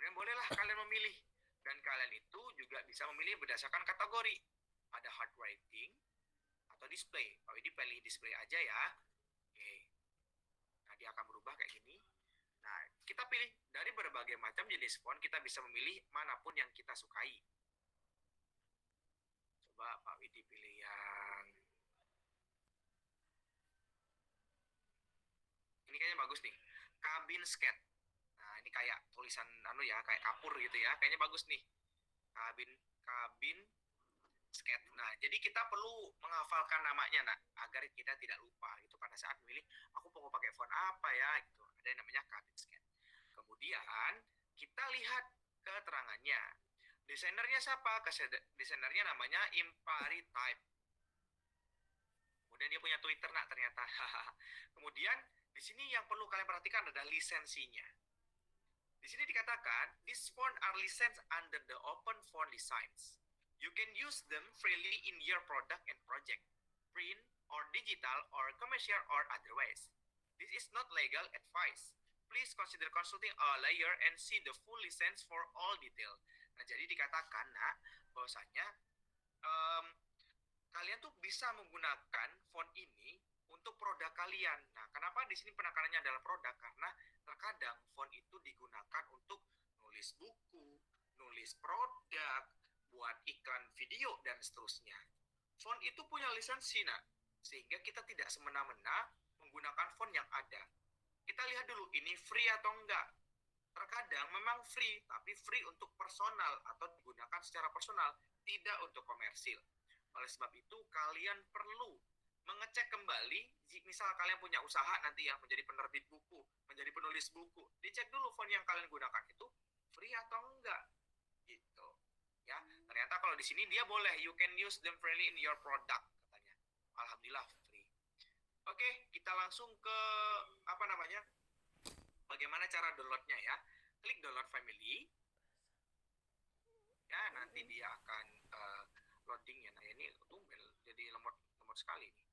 Kemudian bolehlah kalian memilih. Dan kalian itu juga bisa memilih berdasarkan kategori. Ada hard writing atau display. Kalau ini pilih display aja ya. Oke. Nah, dia akan berubah kayak gini. Nah, kita pilih dari berbagai macam jenis font, kita bisa memilih manapun yang kita sukai. Coba Pak Widi pilih yang ini kayaknya bagus nih. Kabin Sketch. Nah, ini kayak tulisan kayak kapur gitu ya. Kayaknya bagus nih. Kabin kabin Sketch. Nah, jadi kita perlu menghafalkan namanya, nak, agar kita tidak lupa gitu pada saat memilih aku mau pakai font apa ya gitu. Ada yang namanya Kabin Sketch. Kemudian kita lihat keterangannya. Desainernya siapa? Desainernya namanya Impari Type. Kemudian dia punya Twitter, nak, ternyata. Kemudian di sini yang perlu kalian perhatikan adalah lisensinya. Di sini dikatakan, these font are licensed under the open font designs. You can use them freely in your product and project, print or digital or commercial or otherwise. This is not legal advice. Please consider consulting a lawyer and see the full license for all detail. Nah, jadi dikatakan, nak, bahwasanya um, kalian tuh bisa menggunakan font ini untuk produk kalian. Nah, kenapa di sini penekanannya adalah produk? Karena terkadang font itu digunakan untuk nulis buku, nulis produk, buat iklan video, dan seterusnya. Font itu punya lisensi, nak, sehingga kita tidak semena-mena menggunakan font yang ada. Kita lihat dulu, ini free atau enggak. Terkadang memang free, tapi free untuk personal atau digunakan secara personal, tidak untuk komersil. Oleh sebab itu, kalian perlu mengecek kembali, misal kalian punya usaha nanti yang menjadi penerbit buku, menjadi penulis buku, dicek dulu font yang kalian gunakan itu free atau enggak, gitu. Ya, ternyata kalau di sini dia boleh, you can use them freely in your product, katanya. Alhamdulillah free. Oke, kita langsung ke bagaimana cara downloadnya ya. Klik download family. Ya, nanti dia akan loading ya. Nah, ini jadi lemot sekali nih.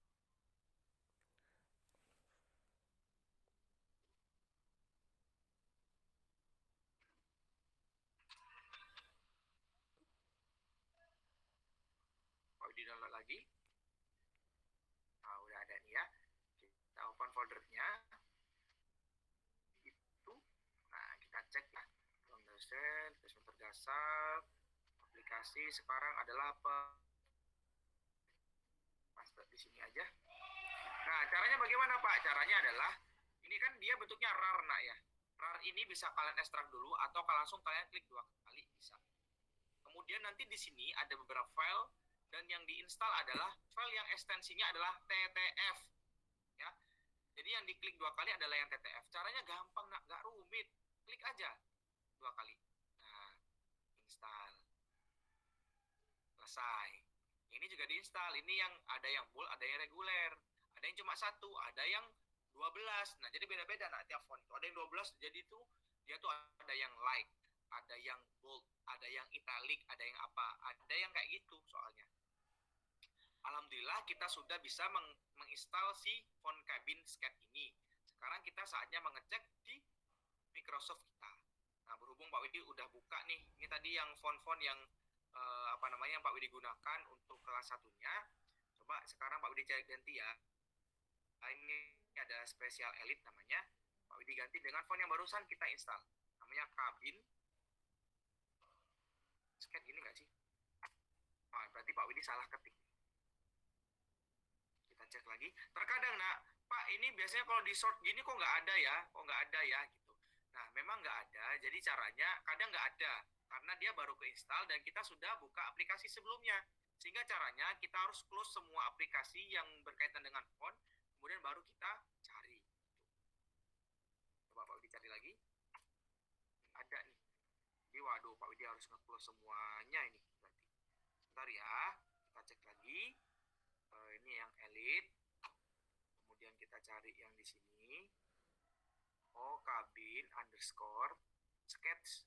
Kalau di download lagi, nah udah ada nih ya. Kita open foldernya. Itu, nah kita cek ya. Foundation, filter dasar, aplikasi sekarang adalah apa? Paste di sini aja. Nah, caranya bagaimana, Pak? Caranya adalah ini kan dia bentuknya RAR, nak, ya. RAR ini bisa kalian ekstrak dulu atau langsung kalian klik 2 kali bisa. Kemudian nanti di sini ada beberapa file dan yang diinstal adalah file yang ekstensinya adalah TTF, ya. Jadi yang diklik 2 kali adalah yang TTF. Caranya gampang, nak, nggak rumit. Klik aja 2 kali. Nah, install. Selesai. Ini juga diinstal. Ini yang ada yang bold, ada yang reguler. Ada yang cuma 1, ada yang 12. Nah, jadi beda-beda, nak, tiap font itu. Ada yang 12, jadi itu dia tuh ada yang light, ada yang bold, ada yang italic, ada yang apa. Ada yang kayak gitu soalnya. Alhamdulillah kita sudah bisa menginstal si font Kabin Sketch ini. Sekarang kita saatnya mengecek di Microsoft kita. Nah, berhubung Pak Widi udah buka nih, ini tadi yang font-font yang yang Pak Widi gunakan untuk kelas satunya. Coba sekarang Pak Widi cari ganti ya. Nah, ini ada spesial elite namanya. Pak Widi ganti dengan font yang barusan kita install. Namanya Kabin Sketch, gini nggak sih? Nah, berarti Pak Widi salah ketik. Kita cek lagi. Terkadang, nak, Pak, ini biasanya kalau di short gini kok nggak ada ya? Kok nggak ada ya? Gitu. Nah, memang nggak ada. Jadi caranya kadang nggak ada. Karena dia baru keinstal dan kita sudah buka aplikasi sebelumnya. Sehingga caranya kita harus close semua aplikasi yang berkaitan dengan font. Kemudian baru kita cari. Coba Pak Widi cari lagi. Ada nih. Jadi waduh, Pak Widi harus nge-close semuanya ini. Berarti. Bentar ya. Kita cek lagi. Ini yang elite. Kemudian kita cari yang di sini. Oh, Kabin underscore sketch.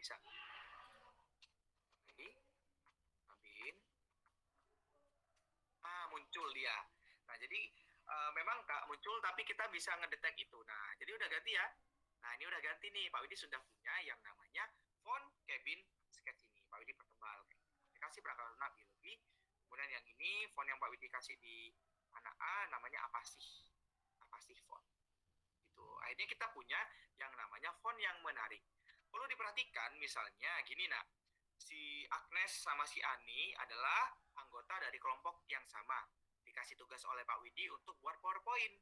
bisa. Lagi, Kabin. Muncul dia. Nah, jadi memang Kak muncul tapi kita bisa ngedetek itu. Nah, jadi udah ganti ya. Nah, ini udah ganti nih. Pak Widi sudah punya yang namanya font cabin sketch ini. Pak Widi pertebal. Aplikasi perangkat lunak biologi. Kemudian yang ini font yang Pak Widi kasih di anak A namanya apa sih? Apa sih font? Gitu. Akhirnya kita punya yang namanya font yang menarik. Perlu diperhatikan misalnya gini nak. Si Agnes sama si Ani adalah anggota dari kelompok yang sama. Dikasih tugas oleh Pak Widi untuk buat PowerPoint.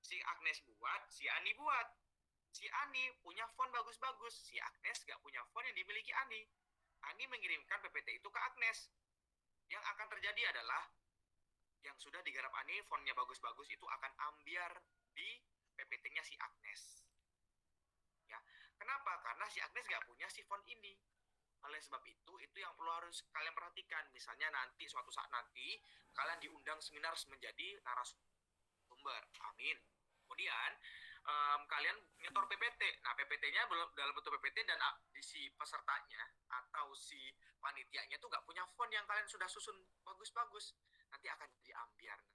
Si Agnes buat, si Ani buat. Si Ani punya font bagus-bagus, si Agnes gak punya font yang dimiliki Ani. Ani mengirimkan PPT itu ke Agnes. Yang akan terjadi adalah yang sudah digarap Ani fontnya bagus-bagus itu akan ambiar di PPT-nya si Agnes. Ya, kenapa? Karena si Agnes gak punya si font ini. Oleh sebab itu yang perlu harus kalian perhatikan. Misalnya nanti suatu saat nanti kalian diundang seminar menjadi narasumber. Amin. Kemudian kalian nyetor PPT. Nah, PPT-nya belum dalam bentuk PPT dan si pesertanya atau si panitianya tuh nggak punya font yang kalian sudah susun bagus-bagus. Nanti akan diambiar.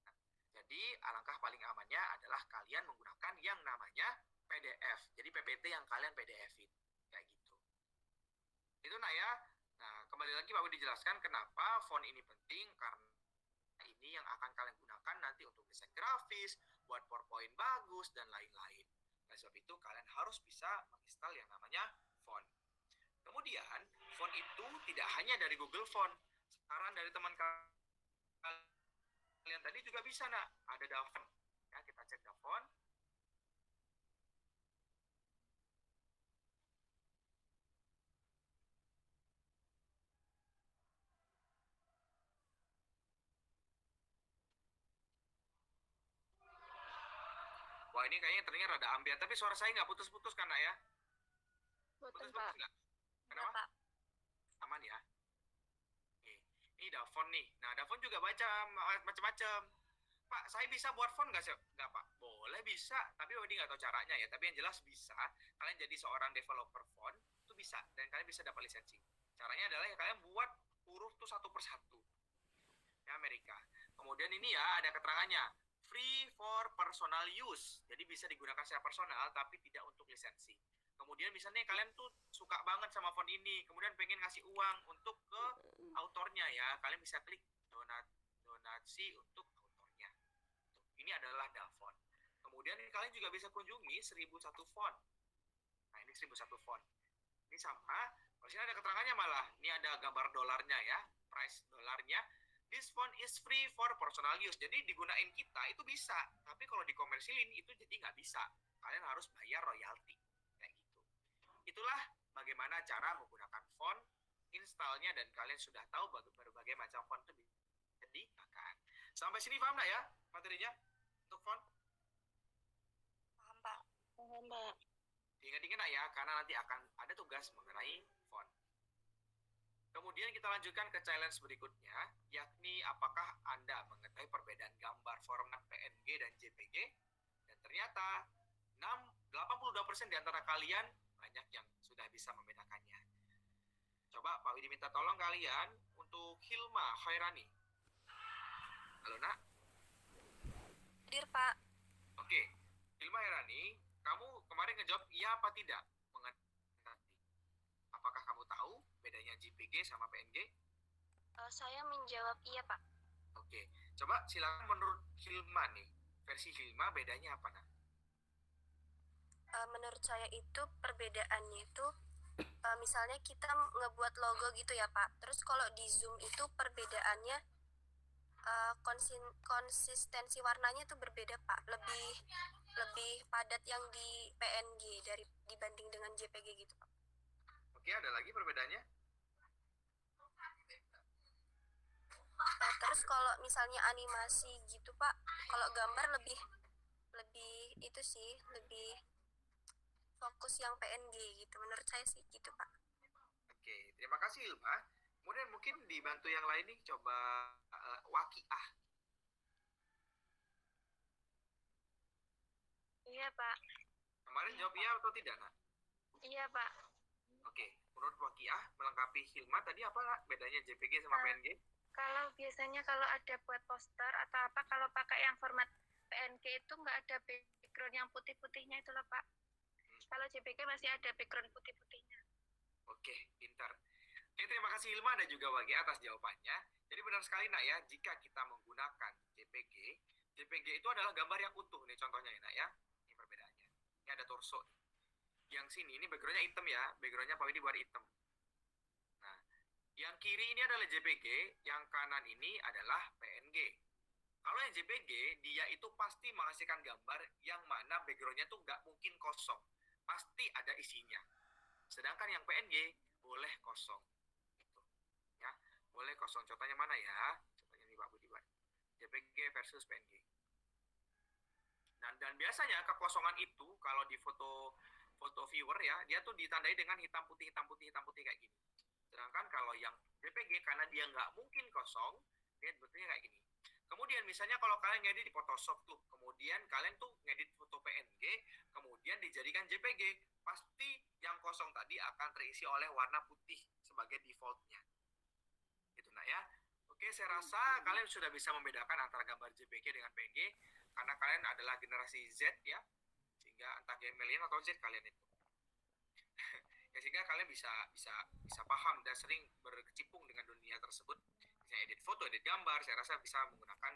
Nah, jadi alangkah paling amannya adalah kalian menggunakan yang namanya PDF. Jadi PPT yang kalian PDF-in. Kayak gitu. Itu nah ya. Nah, kembali lagi Pak Widi dijelaskan kenapa font ini penting, karena ini yang akan kalian gunakan nanti untuk desain grafis, buat PowerPoint bagus, dan lain-lain. Oleh sebab itu, kalian harus bisa menginstal yang namanya font. Kemudian, font itu tidak hanya dari Google Font. Saran dari teman kalian tadi juga bisa, nak. Ada Dafont. Ya, kita cek Dafont. Wah, ini kayaknya terdengar rada ambiar, tapi suara saya nggak putus-putus kan, nak ya? Putus-putus nggak? Kenapa? Aman ya? Oke. Ini Dafont nih. Nah, Dafont juga baca macam-macam. Pak, saya bisa buat font nggak sih? Nggak, Pak. Boleh bisa, tapi Wadi nggak tahu caranya ya. Tapi yang jelas bisa. Kalian jadi seorang developer font, itu bisa. Dan kalian bisa dapat lisensi. Caranya adalah ya kalian buat huruf tuh satu persatu. Ya, Amerika. Kemudian ini ya, ada keterangannya. Free for personal use. Jadi bisa digunakan secara personal, tapi tidak untuk lisensi. Kemudian misalnya kalian tuh suka banget sama font ini, kemudian pengen ngasih uang untuk ke autornya ya, kalian bisa klik donasi untuk autornya. Ini adalah Dafont. Kemudian kalian juga bisa kunjungi 1001 font. Nah, ini 1001 font. Ini sama, kalau sini ada keterangannya malah. Ini ada gambar dolarnya ya, price dolarnya. This font is free for personal use. Jadi digunain kita itu bisa, tapi kalau dikomersilin itu jadi nggak bisa. Kalian harus bayar royalti. Kayak gitu. Itulah bagaimana cara menggunakan font, installnya, dan kalian sudah tahu berbagai macam font itu bisa digunakan. Sampai sini paham nggak ya materinya untuk font? Paham, Pak. Paham, Pak. Diingat-ingat ya, karena nanti akan ada tugas mengenai font. Kemudian kita lanjutkan ke challenge berikutnya, yakni apakah Anda mengetahui perbedaan gambar format PNG dan JPG? Dan ternyata 82% di antara kalian banyak yang sudah bisa membedakannya. Coba Pak Widi minta tolong kalian untuk Hilma Khairani. Halo, Nak. Hadir, Pak. Oke, Hilma Khairani, kamu kemarin ngejawab iya apa tidak? Apakah kamu tahu bedanya JPG sama PNG? Saya menjawab iya, Pak. Oke, coba silakan menurut Hilma nih, versi Hilma bedanya apa, Nak? Menurut saya itu perbedaannya itu misalnya kita ngebuat logo gitu ya, Pak. Terus kalau di Zoom itu perbedaannya konsistensi warnanya itu berbeda, Pak. Lebih padat yang di PNG dibanding dengan JPG gitu, Pak. Oke, ada lagi perbedaannya? Terus kalau misalnya animasi gitu, Pak, kalau gambar lebih itu sih, lebih fokus yang PNG gitu. Menurut saya sih gitu, Pak. Oke, terima kasih Hilma. Kemudian mungkin dibantu yang lain nih, coba Wakiah. Iya, Pak. Kemarin jawab iya atau tidak, Nak? Iya, Pak. Oke, menurut Wakiah melengkapi Hilma tadi apa Nak, bedanya JPG sama PNG? Kalau biasanya kalau ada buat poster atau apa, kalau pakai yang format PNG itu nggak ada background yang putih-putihnya itu loh Pak. Kalau JPG masih ada background putih-putihnya. Oke, pintar. Oke, terima kasih Hilma dan juga Wakiah atas jawabannya. Jadi benar sekali Nak ya, jika kita menggunakan JPG, JPG itu adalah gambar yang utuh nih contohnya ya Nak ya. Ini perbedaannya. Ini ada torso. Yang sini ini backgroundnya hitam ya, backgroundnya Pak Widi buat hitam. Nah, yang kiri ini adalah JPG, yang kanan ini adalah PNG. Kalau yang JPG, dia itu pasti menghasilkan gambar yang mana backgroundnya tuh nggak mungkin kosong. Pasti ada isinya. Sedangkan yang PNG boleh kosong. Gitu. Ya, boleh kosong. Contohnya mana ya? Contohnya nih Pak Budi. JPG versus PNG. Dan biasanya kekosongan itu kalau di foto viewer ya, dia tuh ditandai dengan hitam putih kayak gini. Sedangkan kalau yang JPG karena dia nggak mungkin kosong, dia bentuknya kayak gini. Kemudian misalnya kalau kalian ngedit di Photoshop tuh, kemudian kalian tuh ngedit foto PNG, kemudian dijadikan JPG, pasti yang kosong tadi akan terisi oleh warna putih sebagai defaultnya. Gitu Nak ya. Oke, saya rasa kalian sudah bisa membedakan antara gambar JPG dengan PNG karena kalian adalah generasi Z ya, sehingga entah kalian milenial atau Z kalian itu. Ya, sehingga kalian bisa paham dan sering berkecimpung dengan dunia tersebut. Misalnya edit foto, edit gambar, saya rasa bisa menggunakan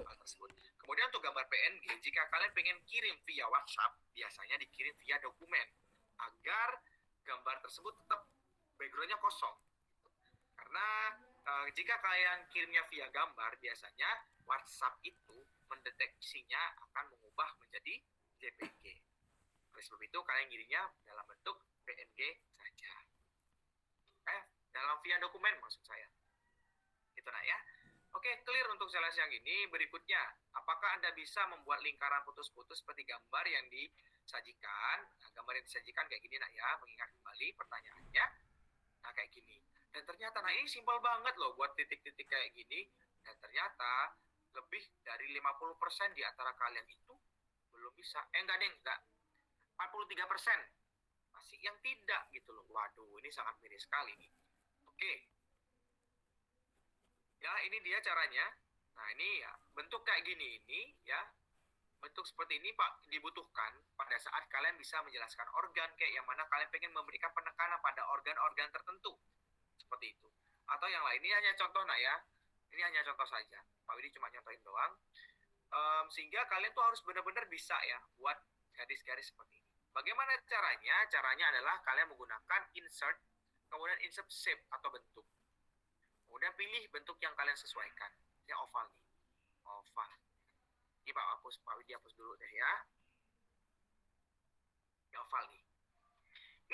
hal tersebut. Kemudian untuk gambar PNG, jika kalian pengen kirim via WhatsApp, biasanya dikirim via dokumen agar gambar tersebut tetap backgroundnya kosong. Karena jika kalian kirimnya via gambar, biasanya WhatsApp itu mendeteksinya akan mengubah menjadi JPG. Oleh sebab itu kalian kirimnya dalam bentuk PNG saja. Dalam via dokumen maksud saya. Itu Nak ya. Oke, clear untuk challenge yang ini. Berikutnya, apakah Anda bisa membuat lingkaran putus-putus seperti gambar yang disajikan? Nah, gambar yang disajikan kayak gini Nak ya. Mengingat kembali pertanyaannya. Nah, kayak gini. Dan ternyata, nah ini simpel banget loh buat titik-titik kayak gini. Dan ternyata lebih dari 50% di antara kalian itu belum bisa. Enggak deh, enggak. 43% masih yang tidak gitu loh. Waduh, ini sangat miris sekali nih. Oke. Ya, ini dia caranya. Nah, ini ya, bentuk kayak gini ini ya. Bentuk seperti ini Pak dibutuhkan pada saat kalian bisa menjelaskan organ kayak yang mana kalian pengen memberikan penekanan pada organ-organ tertentu. Seperti itu. Atau yang lain, ini hanya contoh Nak ya. Ini hanya contoh saja. Pak Widi cuma nyontohin doang. Sehingga kalian tuh harus benar-benar bisa ya buat garis-garis seperti ini. Bagaimana caranya? Caranya adalah kalian menggunakan insert, kemudian insert shape atau bentuk. Kemudian pilih bentuk yang kalian sesuaikan. Ini oval nih. Oval. Ini Pak Widi hapus dulu deh ya. Ini oval nih.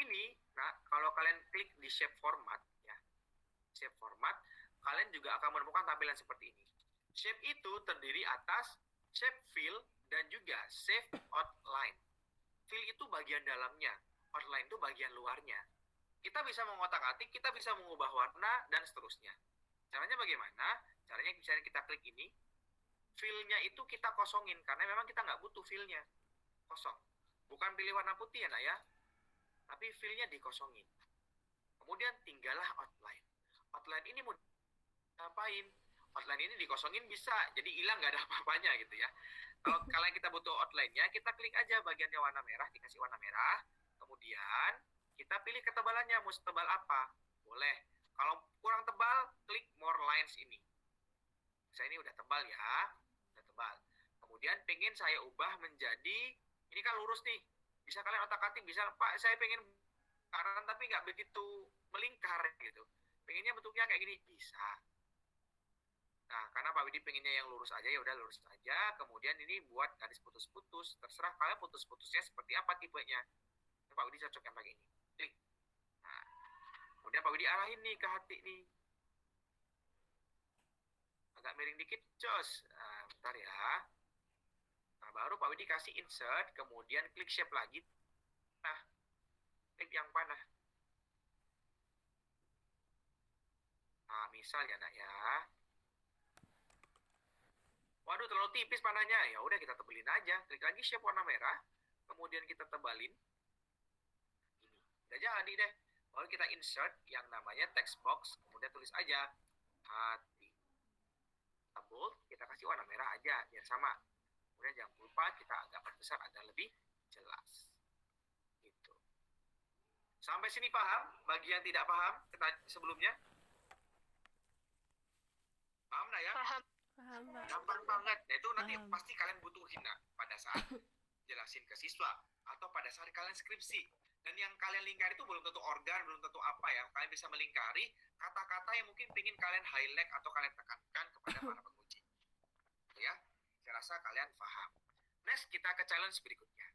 Ini, nah kalau kalian klik di shape format, ya, shape format, kalian juga akan menemukan tampilan seperti ini. Shape itu terdiri atas shape fill dan juga shape outline. Fill itu bagian dalamnya, outline itu bagian luarnya. Kita bisa mengotak-atik, kita bisa mengubah warna, dan seterusnya. Caranya bagaimana? Caranya misalnya kita klik ini, fill-nya itu kita kosongin, karena memang kita nggak butuh fill-nya. Kosong. Bukan pilih warna putih ya Nak ya, tapi fill-nya dikosongin. Kemudian tinggallah outline. Outline ini mau ngapain? Outline ini dikosongin bisa, jadi hilang nggak ada apa-apanya gitu ya. Kalau kalian kita butuh outline-nya, kita klik aja bagiannya warna merah, dikasih warna merah. Kemudian kita pilih ketebalannya, mau setebal apa? Boleh. Kalau kurang tebal, klik more lines ini. Saya ini udah tebal ya, udah tebal. Kemudian pengen saya ubah menjadi, ini kan lurus nih. Bisa kalian otak-atik, bisa Pak, saya pengen lingkaran tapi nggak begitu melingkar gitu. Pengennya bentuknya kayak gini, bisa. Nah, karena Pak Widi pengennya yang lurus aja, ya udah lurus aja. Kemudian ini buat garis putus-putus. Terserah kalian putus-putusnya seperti apa tipenya. Ini Pak Widi cocok yang pakai ini. Klik. Nah, kemudian Pak Widi arahin nih ke hati nih. Agak miring dikit, jos. Nah, bentar ya. Nah, baru Pak Widi kasih insert, kemudian klik shape lagi. Nah, klik yang panah. Nah, misal ya Nak ya. Waduh, terlalu tipis panahnya. Ya udah kita tebelin aja. Klik lagi shape warna merah, kemudian kita tebalin. Ini. Udah jadi deh. Lalu kita insert yang namanya text box, kemudian tulis aja hati. Kita bold, kita kasih warna merah aja, biar sama. Kemudian jangan lupa kita agak perbesar agar lebih jelas. Gitu. Sampai sini paham? Bagi yang tidak paham sebelumnya? Paham nggak ya? Paham. Paham, Pak. Gampang banget. Nah, itu nanti Paham. pasti kalian butuhin nah, pada saat jelasin ke siswa atau pada saat kalian skripsi. Dan yang kalian lingkari itu belum tentu organ, belum tentu apa ya. Kalian bisa melingkari kata-kata yang mungkin ingin kalian highlight atau kalian tekankan kepada para penguji. Ya, saya rasa kalian paham. Next, kita ke challenge berikutnya.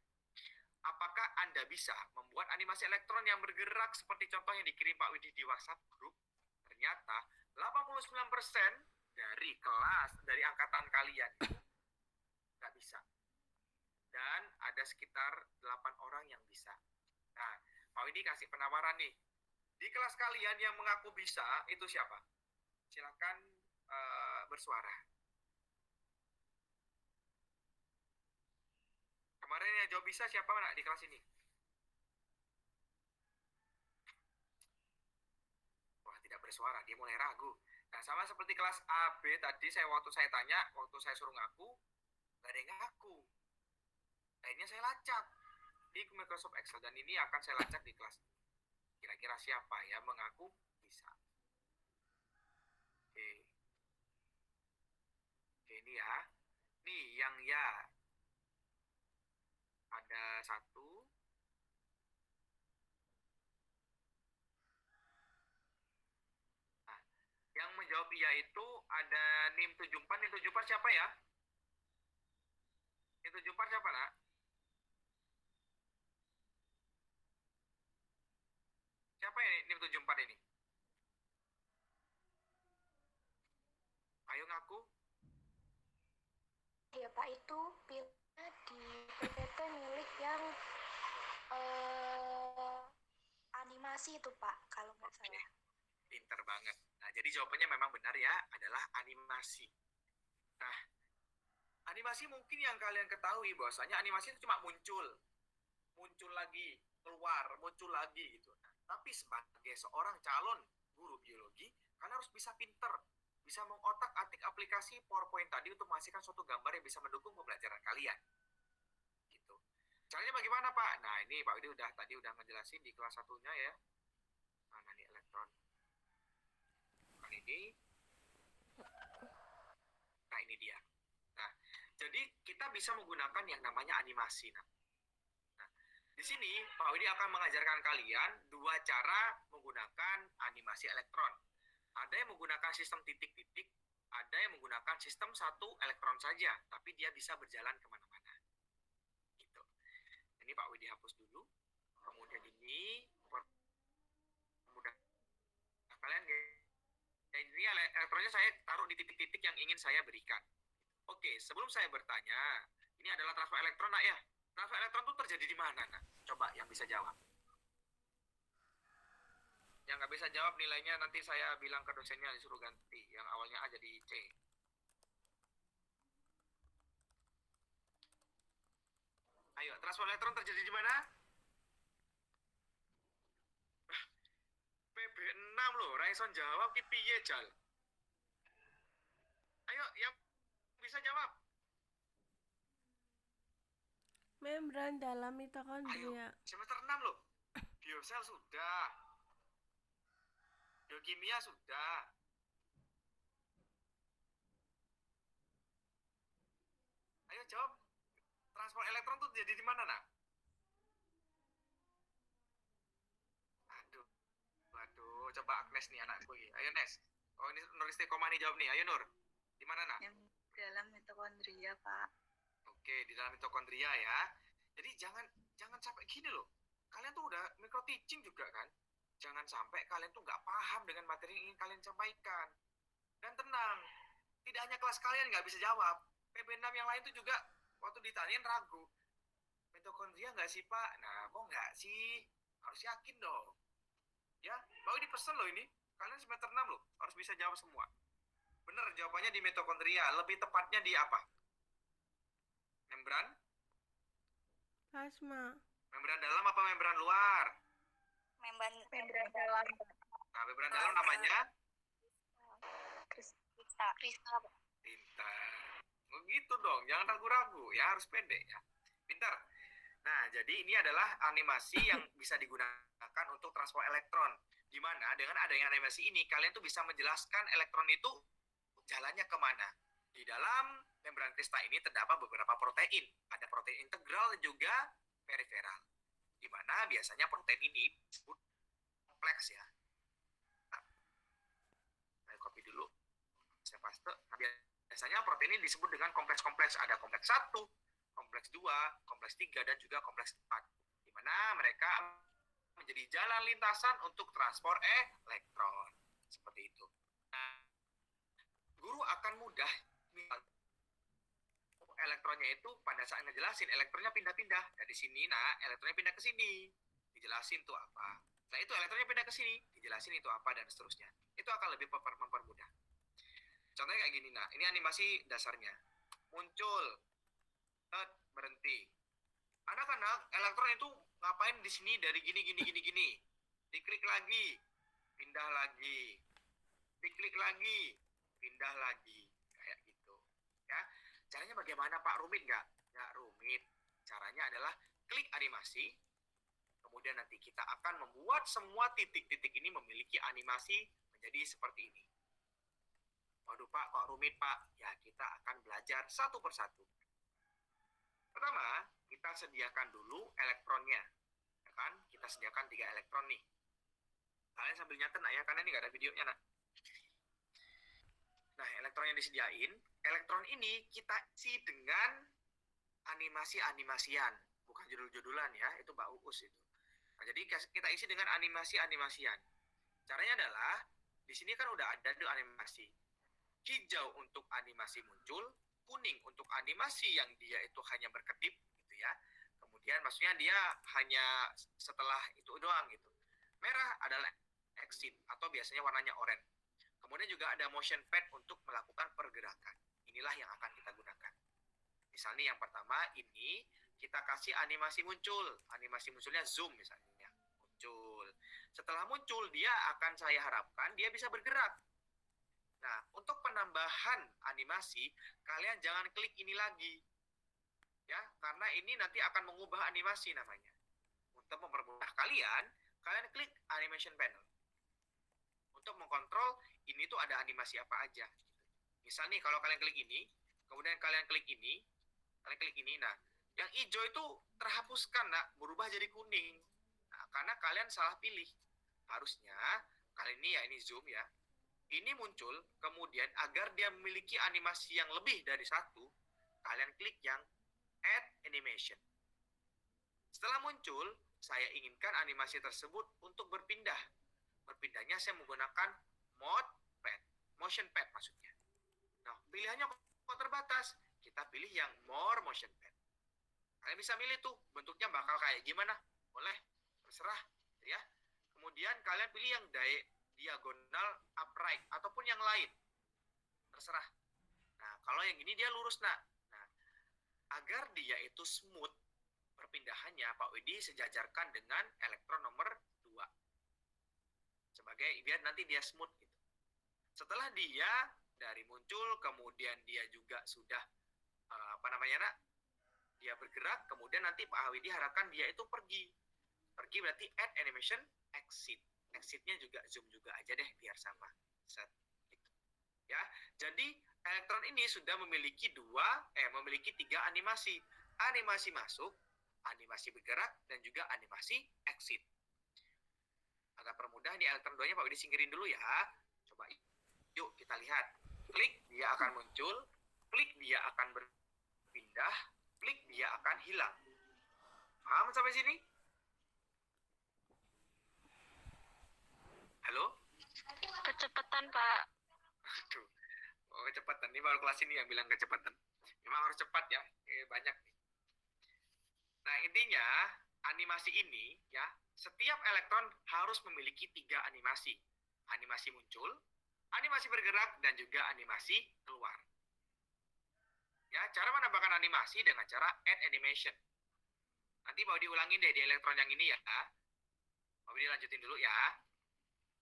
Apakah Anda bisa membuat animasi elektron yang bergerak seperti contoh yang dikirim Pak Widhi di WhatsApp group? Ternyata 89% dari kelas, dari angkatan kalian nggak bisa. Dan ada sekitar 8 orang yang bisa. Nah, Pak Widhi kasih penawaran nih. Di kelas kalian yang mengaku bisa, itu siapa? Silakan bersuara. Kemarin yang jawab bisa siapa nak di kelas ini? Wah, tidak bersuara, dia mulai ragu. Nah, sama seperti kelas A, B tadi waktu saya tanya, waktu saya suruh ngaku, nggak ada yang ngaku. Akhirnya saya lacak di Microsoft Excel dan ini akan saya lacak di kelas. Kira-kira siapa yang mengaku bisa? Oke. Oke, ini ya. Nih yang ya. Ada satu. Nah, yang menjawab iya itu ada NIM 74. NIM 74 siapa ya? NIM 74 siapa nak? Siapa ya NIM 74 ini? Ayo ngaku. Ya Pak, itu pilihnya di PPT milik yang animasi itu Pak, kalau nggak salah. Pinter banget. Nah, jadi jawabannya memang benar ya, adalah animasi. Nah, animasi mungkin yang kalian ketahui bahwasanya animasi itu cuma muncul lagi, keluar, muncul lagi gitu. Nah, tapi sebagai seorang calon guru biologi, kalian harus bisa pinter, bisa mengotak-atik aplikasi PowerPoint tadi untuk menghasilkan suatu gambar yang bisa mendukung pembelajaran kalian. Gitu. Caranya bagaimana Pak? Nah, ini Pak Widhi tadi udah ngejelasin di kelas satunya ya. Mana nih elektron? Bukan ini. Nah, ini dia. Nah, jadi kita bisa menggunakan yang namanya animasi. Nah, di sini Pak Widhi akan mengajarkan kalian dua cara menggunakan animasi elektron. Ada yang menggunakan sistem titik-titik, ada yang menggunakan sistem satu elektron saja, tapi dia bisa berjalan kemana-mana. Gitu. Ini Pak Widhi hapus dulu. Kemudian ini mudah kalian ini elektronnya saya taruh di titik-titik yang ingin saya berikan. Oke, sebelum saya bertanya, ini adalah transfer elektron nak ya. Transfer elektron itu terjadi di mana nak? Coba yang bisa jawab. Yang nggak bisa jawab nilainya nanti saya bilang ke dosennya disuruh ganti. Yang awalnya A jadi C. Ayo, transfer elektron terjadi di mana? PB6 loh, Raison jawab ki piye jal. Ayo, yang bisa jawab. Membran dalam Ayo, mitokondria. semester 6 loh. Biosel sudah. Biokimia sudah. Ayo jawab. Transport elektron tuh jadi di mana nak? Aduh, coba Agnes nih anakku ini. Ayo Nes. Oh ini Nur Istiqomah nih jawab nih. Ayo Nur. Di mana nak? Yang dalam mitokondria Pak. Oke, di dalam mitokondria ya. Jadi jangan sampai gini loh. Kalian tuh udah micro teaching juga kan? Jangan sampai kalian tuh nggak paham dengan materi yang ingin kalian sampaikan. Dan tenang, tidak hanya kelas kalian nggak bisa jawab. PB6 yang lain tuh juga waktu ditanyain ragu. Mitokondria nggak sih Pak? Nah, kok nggak sih? Harus yakin dong. Ya, baru dipesan loh ini. Kalian semester 6 loh, harus bisa jawab semua. Bener, jawabannya di mitokondria. Lebih tepatnya di apa? Membran? Plasma. Membran dalam apa membran luar? Membran dalam. Nah, membran dalam namanya Krista. tinta. Oh, gitu dong, jangan ragu-ragu ya, harus pendek ya. Pintar. Nah, jadi ini adalah animasi yang bisa digunakan untuk transport elektron. Di mana dengan adanya animasi ini, kalian tuh bisa menjelaskan elektron itu jalannya kemana. Di dalam membran krista ini terdapat beberapa protein. Ada protein integral dan juga periferal. Di mana biasanya protein ini disebut kompleks ya. Nah, saya copy dulu. Saya paste. Nah, biasanya protein ini disebut dengan kompleks-kompleks. Ada kompleks 1, kompleks 2, kompleks 3, dan juga kompleks 4. Di mana mereka menjadi jalan lintasan untuk transport elektron. Seperti itu. Nah, guru akan mudah elektronnya itu pada saat ngejelasin elektronnya pindah-pindah dari sini, nah elektronnya pindah ke sini, dijelasin tuh apa. Nah itu elektronnya pindah ke sini, dijelasin itu apa dan seterusnya. Itu akan lebih mempermudah. Contohnya kayak gini, nah ini animasi dasarnya. Muncul, berhenti. Anak-anak elektron itu ngapain di sini dari gini. Diklik lagi, pindah lagi. Diklik lagi, pindah lagi. Kayak gitu. Ya. Caranya bagaimana Pak? Rumit nggak? Nggak rumit. Caranya adalah klik animasi, kemudian nanti kita akan membuat semua titik-titik ini memiliki animasi menjadi seperti ini. Waduh Pak, kok rumit Pak? Ya kita akan belajar satu persatu. Pertama, kita sediakan dulu elektronnya. Ya kan? Kita sediakan 3 elektron nih. Kalian sambil nyatet nak ya, karena ini nggak ada videonya nak. Nah, elektron yang disediain, elektron ini kita isi dengan animasi-animasian, bukan judul-judulan ya, itu Mbak Uus itu. Nah, jadi kita isi dengan animasi-animasian. Caranya adalah, di sini kan udah ada tuh animasi. Hijau untuk animasi muncul, kuning untuk animasi yang dia itu hanya berkedip, gitu ya. Kemudian maksudnya dia hanya setelah itu doang gitu. Merah adalah exit, atau biasanya warnanya oranye. Kemudian juga ada motion pad untuk melakukan pergerakan. Inilah yang akan kita gunakan. Misalnya yang pertama ini kita kasih animasi muncul. Animasi munculnya zoom misalnya. Muncul. Setelah muncul dia akan saya harapkan dia bisa bergerak. Nah, untuk penambahan animasi, kalian jangan klik ini lagi. Ya, karena ini nanti akan mengubah animasi namanya. Untuk mempermudah kalian klik animation panel. Untuk mengkontrol ini tuh ada animasi apa aja. Misal nih kalau kalian klik ini, kemudian kalian klik ini, nah yang hijau itu terhapuskan, nah, berubah jadi kuning. Nah, karena kalian salah pilih. Harusnya kali ini ya ini zoom ya. Ini muncul, kemudian agar dia memiliki animasi yang lebih dari satu, kalian klik yang add animation. Setelah muncul, saya inginkan animasi tersebut untuk berpindah. Berpindahnya saya menggunakan mode pad, motion pad maksudnya. Nah, pilihannya kok terbatas. Kita pilih yang more motion pad. Kalian bisa milih tuh bentuknya bakal kayak gimana. Boleh, terserah ya. Kemudian kalian pilih yang diagonal upright ataupun yang lain. Terserah. Nah, kalau yang ini dia lurus, nah. Agar dia itu smooth perpindahannya, Pak Widi sejajarkan dengan elektron nomor 2. Sebagai biar nanti dia smooth gitu. Setelah dia dari muncul, kemudian dia juga sudah dia bergerak, kemudian nanti Pak Widi harapkan dia itu pergi. Pergi berarti add animation exit. Exitnya juga zoom juga aja deh biar sama. Set gitu. Ya. Jadi elektron ini sudah memiliki memiliki 3 animasi. Animasi masuk, animasi bergerak, dan juga animasi exit. Agak permudah nih elektron 2-nya Pak Widi singkirin dulu ya. Coba yuk kita lihat. Klik dia akan muncul, klik dia akan berpindah, klik dia akan hilang. Paham sampai sini? Halo? Kecepatan, Pak. Aduh. Oh, kecepatan. Ini baru kelas ini yang bilang kecepatan. Memang harus cepat ya. Banyak nih. Nah, intinya animasi ini ya, setiap elektron harus memiliki 3 animasi. Animasi muncul, animasi bergerak, dan juga animasi keluar. Ya, cara menambahkan animasi dengan cara add animation. Nanti mau diulangin deh di elektron yang ini ya. Mau Widi lanjutin dulu ya.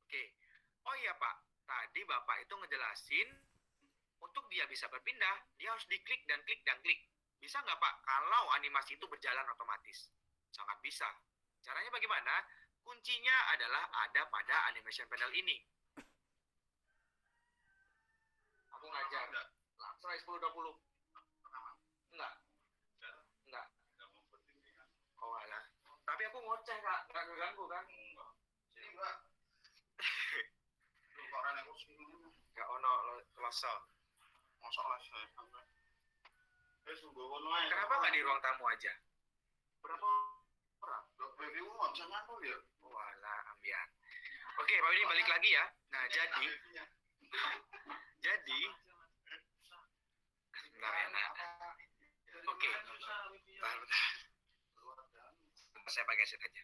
Oke. Oh iya Pak, tadi Bapak itu ngejelasin untuk dia bisa berpindah, dia harus diklik dan klik dan klik. Bisa nggak Pak kalau animasi itu berjalan otomatis? Sangat bisa. Caranya bagaimana? Kuncinya adalah ada pada animation panel ini. Aku ngajar. Langsung aja 10-20. Enggak. Enggak. Oh alah. Tapi aku ngoceh Kak, nggak ngeganggu kan? Sini Mbak. Nggak ono loso. Masuk lah saya sampai. Kenapa nggak di ruang tamu aja? Berapa orang? Review nggak bisa nyambung ya? Walah, ambiar. Oke, Pak Widi balik lagi ya. Nah, jadi bentar ya, Nak. Oke. Bentar. Saya pakai set aja.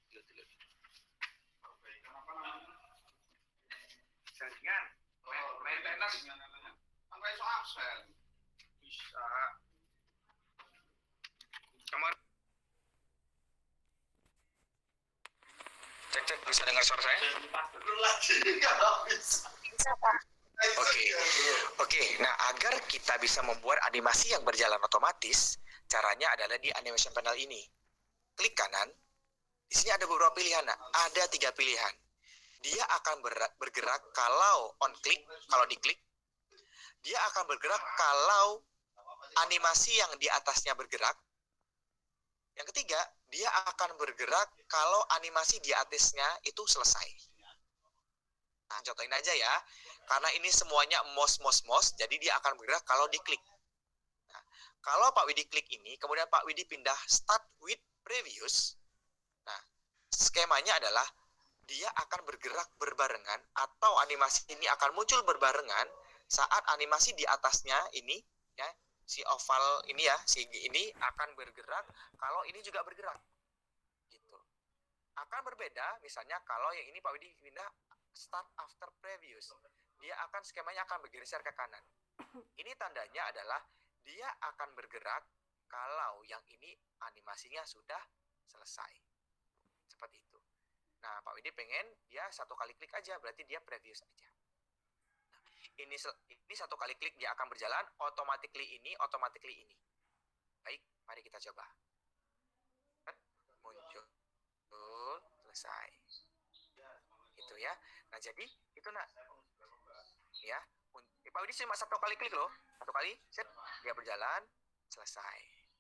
Dulu. Jaringan. Main tenis. Sampai so absen. Bisa. Kamar. Cek, bisa dengar suara saya? Bisa Pak. Oke. Nah, agar kita bisa membuat animasi yang berjalan otomatis, caranya adalah di animation panel ini. Klik kanan. Di sini ada beberapa pilihan. Nah, ada 3 pilihan. Dia akan bergerak kalau on click, kalau diklik. Dia akan bergerak kalau animasi yang di atasnya bergerak. Yang ketiga, dia akan bergerak kalau animasi di atasnya itu selesai. Nah, contohin aja ya. Karena ini semuanya mouse, jadi dia akan bergerak kalau diklik. Nah, kalau Pak Widi klik ini, kemudian Pak Widi pindah start with previous. Nah, skemanya adalah dia akan bergerak berbarengan atau animasi ini akan muncul berbarengan saat animasi di atasnya ini ya, si oval ini ya, si ini akan bergerak kalau ini juga bergerak. Gitu. Akan berbeda misalnya kalau yang ini Pak Widi pindah start after previous. Dia akan skemanya akan bergeser ke kanan. Ini tandanya adalah dia akan bergerak kalau yang ini animasinya sudah selesai. Seperti itu. Nah, Pak Widi pengen dia 1 kali klik aja, berarti dia previous aja. Nah, ini 1 kali klik dia akan berjalan, automatically ini. Baik, mari kita coba. Muncul, selesai. Itu ya. Nah, jadi itu Nak. Ya, Pak Widi cuma 1 kali klik loh. 1 kali, set, dia berjalan, selesai.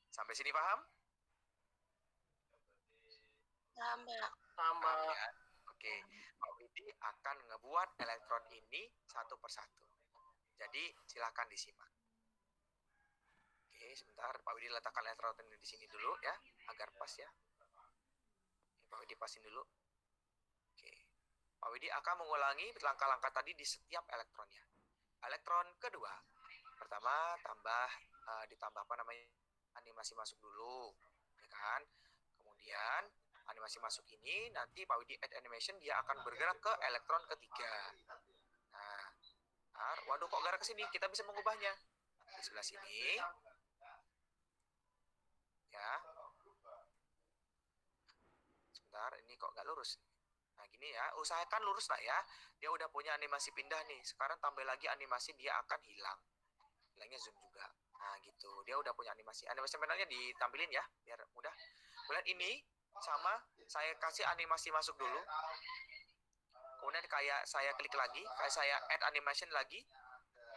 Sampai sini paham? Sama. Ya. Oke, Pak Widi akan ngebuat elektron ini satu persatu. Jadi silakan disimak. Oke, sebentar Pak Widi letakkan elektron ini di sini dulu ya, agar pas ya. Pak Widi pasin dulu. Oke, Pak Widi akan mengulangi langkah-langkah tadi di setiap elektronnya. Elektron kedua, pertama ditambah apa namanya, animasi masuk dulu, ya kan? Kemudian animasi masuk ini nanti Pak Widi add animation dia akan bergerak ke elektron ketiga. Nah, waduh kok gerak ke sini? Kita bisa mengubahnya di sebelah sini. Ya. Sebentar, ini kok nggak lurus. Nah, gini ya, usahakan lurus lah ya. Dia udah punya animasi pindah nih. Sekarang tambah lagi animasi dia akan hilang. Hilangnya zoom juga. Nah, gitu. Dia udah punya animasi. Animasi panelnya ditampilin ya, biar mudah. Kemudian ini sama saya kasih animasi masuk dulu, kemudian kayak saya klik lagi, kayak saya add animation lagi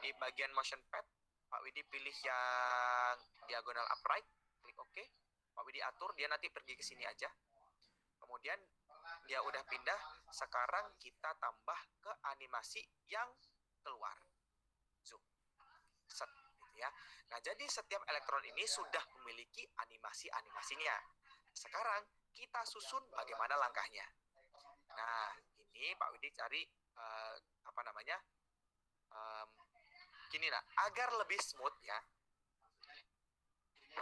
di bagian motion pad. Pak Widi pilih yang diagonal upright, klik OK. Pak Widi atur, dia nanti pergi ke sini aja. Kemudian dia udah pindah, sekarang kita tambah ke animasi yang keluar, zoom, set, gitu ya. Nah, jadi setiap elektron ini sudah memiliki animasinya. Sekarang kita susun bagaimana langkahnya. Nah, ini Pak Widi cari gini nah, agar lebih smooth ya.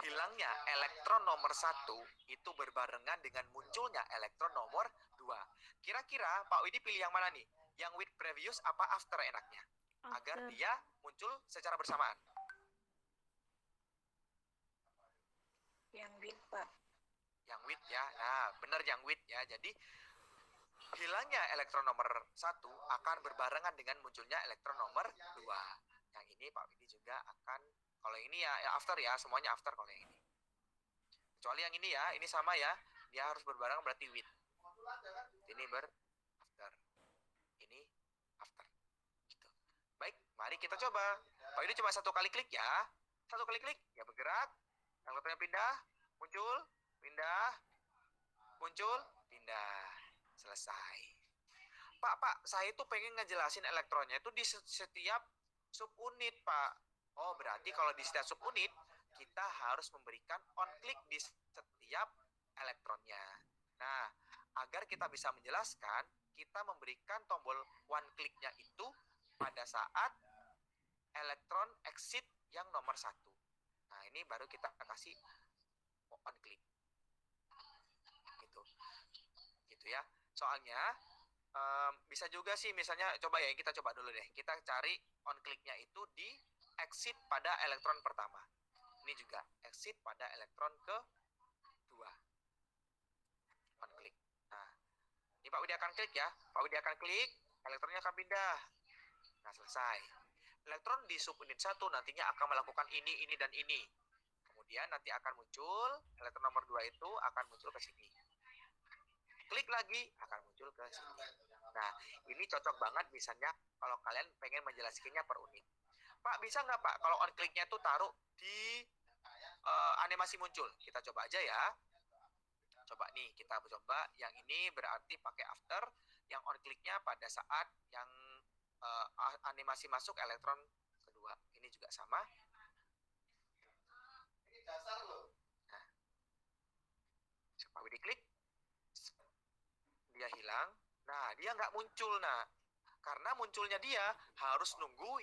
Hilangnya elektron nomor 1 itu berbarengan dengan munculnya elektron nomor 2. Kira-kira Pak Widi pilih yang mana nih? Yang with previous apa after enaknya? Agar dia muncul secara bersamaan. Yang with Pak. Yang with ya. Nah, benar yang with ya. Jadi hilangnya elektron nomor 1 akan berbarengan dengan munculnya elektron nomor 2. Yang ini Pak Widi juga akan, kalau ini ya after ya, semuanya after kalau yang ini. Kecuali yang ini ya, ini sama ya, dia harus berbarengan berarti with. Ini after. Ini after. Gitu. Baik, mari kita coba. Pak Widi cuma 1 kali klik ya. 1 kali klik, ya bergerak. Elektronnya pindah, muncul, pindah, muncul, pindah. Selesai. Pak, saya itu pengen ngejelasin elektronnya itu di setiap subunit, Pak. Oh, berarti kalau di setiap subunit, kita harus memberikan on click di setiap elektronnya. Nah, agar kita bisa menjelaskan, kita memberikan tombol one click-nya itu pada saat elektron exit yang nomor 1. Nah, ini baru kita kasih on click. Gitu ya. Soalnya bisa juga sih misalnya, coba ya, kita coba dulu deh. Kita cari on click-nya itu di exit pada elektron pertama. Ini juga exit pada elektron kedua. On click. Nah, ini Pak Widi akan klik ya. Pak Widi akan klik, elektronnya akan pindah. Nah, selesai. Elektron di subunit 1 nantinya akan melakukan ini, dan ini. Kemudian nanti akan muncul, elektron nomor 2 itu akan muncul ke sini. Klik lagi, akan muncul ke sini. Nah, ini cocok banget misalnya kalau kalian pengen menjelaskannya per unit. Pak, bisa nggak Pak kalau on click-nya itu taruh di animasi muncul? Kita coba aja ya. Coba nih, kita coba. Yang ini berarti pakai after. Yang on click-nya pada saat yang animasi masuk elektron kedua. Ini juga sama. Nah, coba diklik. Dia hilang. Nah, dia nggak muncul. Nah, karena munculnya dia harus nunggu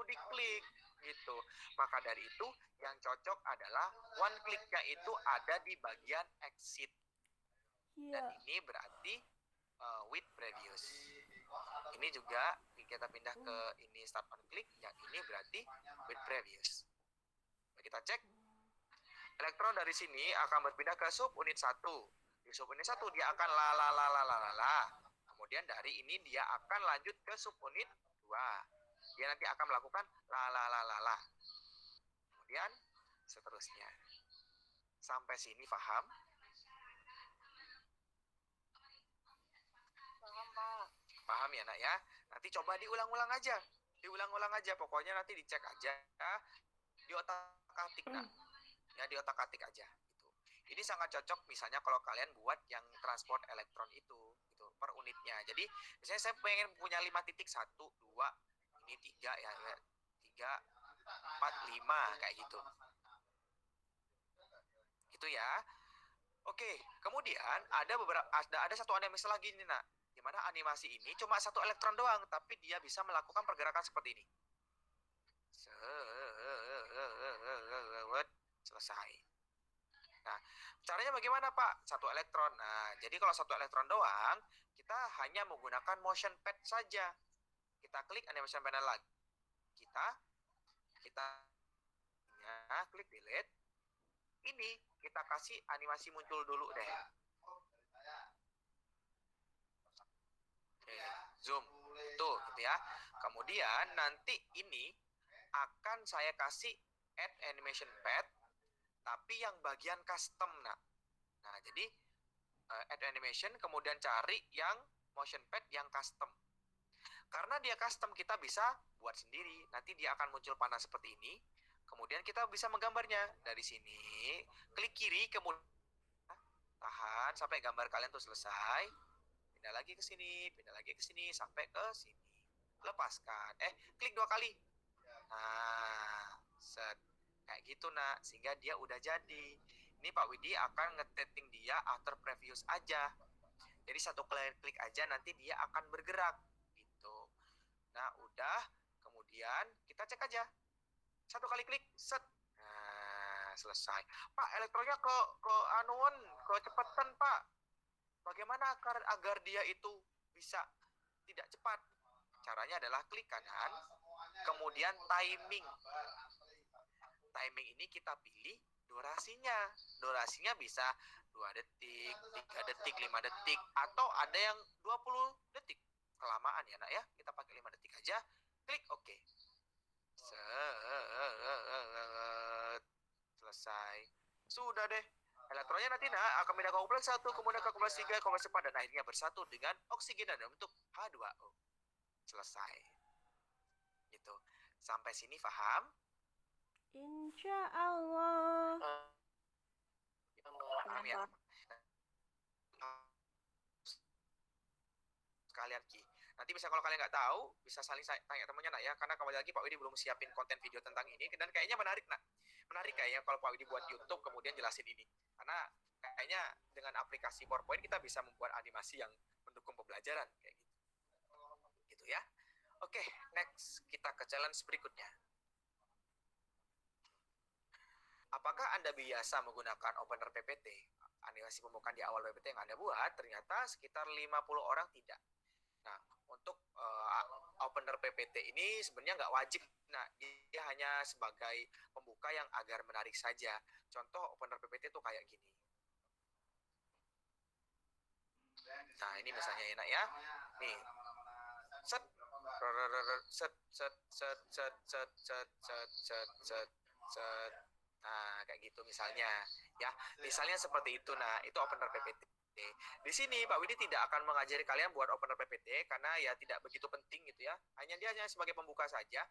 diklik gitu. Maka dari itu yang cocok adalah one click-nya itu ada di bagian exit. Dan Iya. ini berarti with previous. Ini juga kita pindah ke ini start on click. Yang ini berarti with previous. Kita cek. Elektron dari sini akan berpindah ke subunit 1. Di subunit 1 dia akan la. Kemudian dari ini dia akan lanjut ke subunit 2. Dia nanti akan melakukan la. Kemudian seterusnya. Sampai sini paham? Paham ya, Nak ya? Nanti coba diulang-ulang aja. Pokoknya nanti dicek aja di otak-atik, Nak. Ya, di otak-atik aja gitu. Ini sangat cocok misalnya kalau kalian buat yang transport elektron itu gitu per unitnya. Jadi misalnya saya pengen punya 5 titik, 1 2 ini 3 ya, 3 4 5 kayak gitu. Gitu ya. Oke, kemudian ada satu animasi lagi nih, Nak. Di mana animasi ini cuma 1 elektron doang, tapi dia bisa melakukan pergerakan seperti ini. Selesai. Nah, caranya bagaimana, Pak? 1 elektron. Nah, jadi kalau 1 elektron doang, kita hanya menggunakan motion pad saja. Kita klik animation panel lagi. Kita klik delete. Ini kita kasih animasi muncul dulu deh. Oke, zoom. Tuh, gitu ya. Kemudian nanti ini akan saya kasih add animation pad, tapi yang bagian custom, Nah, jadi add animation, kemudian cari yang motion pad yang custom. Karena dia custom, kita bisa buat sendiri. Nanti dia akan muncul panah seperti ini. Kemudian kita bisa menggambarnya dari sini. Klik kiri, kemudian tahan sampai gambar kalian tuh selesai. Pindah lagi ke sini, sampai ke sini. Lepaskan. Klik 2 kali. Nah, set. Kayak gitu, Nak. Sehingga dia udah jadi. Ini Pak Widi akan nge-setting dia after previous aja. Jadi 1 klik aja nanti dia akan bergerak. Gitu. Nah, udah. Kemudian kita cek aja. 1 kali klik, set. Nah, selesai. Pak, elektronnya kecepatan, Pak. Bagaimana agar dia itu bisa tidak cepat? Caranya adalah klik kanan, kemudian timing. Timing ini kita pilih durasinya bisa 2 detik, 3 detik, 5 detik, atau ada yang 20 detik. Kelamaan ya nak ya, kita pakai 5 detik aja, klik oke. Selesai. Sudah deh. Elektronnya nanti nak akan pindah ke kompleks 1, kemudian ke kompleks 3, kompleks 4, dan akhirnya bersatu dengan oksigen dalam bentuk H2O. Selesai. Gitu. Sampai sini paham? Insya Allah. Paham ya? Pak. Sekalian Ki. Nanti bisa kalau kalian nggak tahu, bisa saling tanya temannya nak ya, karena kembali lagi Pak Widi belum siapin konten video tentang ini, dan kayaknya menarik nak. Menarik kayaknya kalau Pak Widi buat YouTube kemudian jelasin ini. Karena kayaknya dengan aplikasi PowerPoint kita bisa membuat animasi yang mendukung pembelajaran kayak gitu. Gitu ya. Oke, next kita ke challenge berikutnya. Apakah Anda biasa menggunakan opener PPT? Animasi pembukaan di awal PPT yang Anda buat, ternyata sekitar 50 orang tidak. Nah, untuk opener PPT ini sebenarnya nggak wajib. Nah, dia hanya sebagai pembuka yang agar menarik saja. Contoh opener PPT itu kayak gini. Nah, ini misalnya enak ya. Nih. Set. Set, set, set, set, set, set, set, set, set, set. Nah, kayak gitu misalnya. Ya, misalnya seperti itu. Nah, itu opener PPT. Di sini Pak Widi tidak akan mengajari kalian buat opener PPT karena ya tidak begitu penting gitu ya. Dia hanya sebagai pembuka saja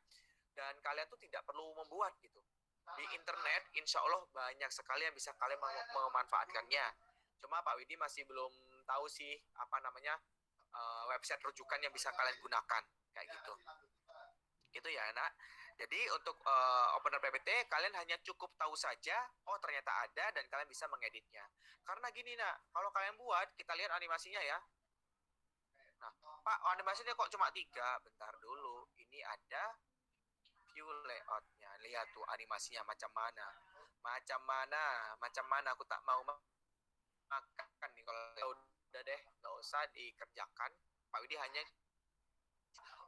dan kalian tuh tidak perlu membuat gitu. Di internet insya Allah banyak sekali yang bisa kalian memanfaatkannya. Cuma Pak Widi masih belum tahu sih apa namanya website rujukan yang bisa kalian gunakan kayak gitu. Gitu ya, Nak. Jadi untuk opener PPT kalian hanya cukup tahu saja, oh ternyata ada dan kalian bisa mengeditnya. Karena gini nak, kalau kalian buat, kita lihat animasinya ya. Nah, Pak, animasinya kok cuma 3? Bentar dulu, ini ada view layoutnya. Lihat tuh animasinya macam mana. Macam mana aku tak mau makan nih kalau udah deh, nggak usah dikerjakan. Pak Widi hanya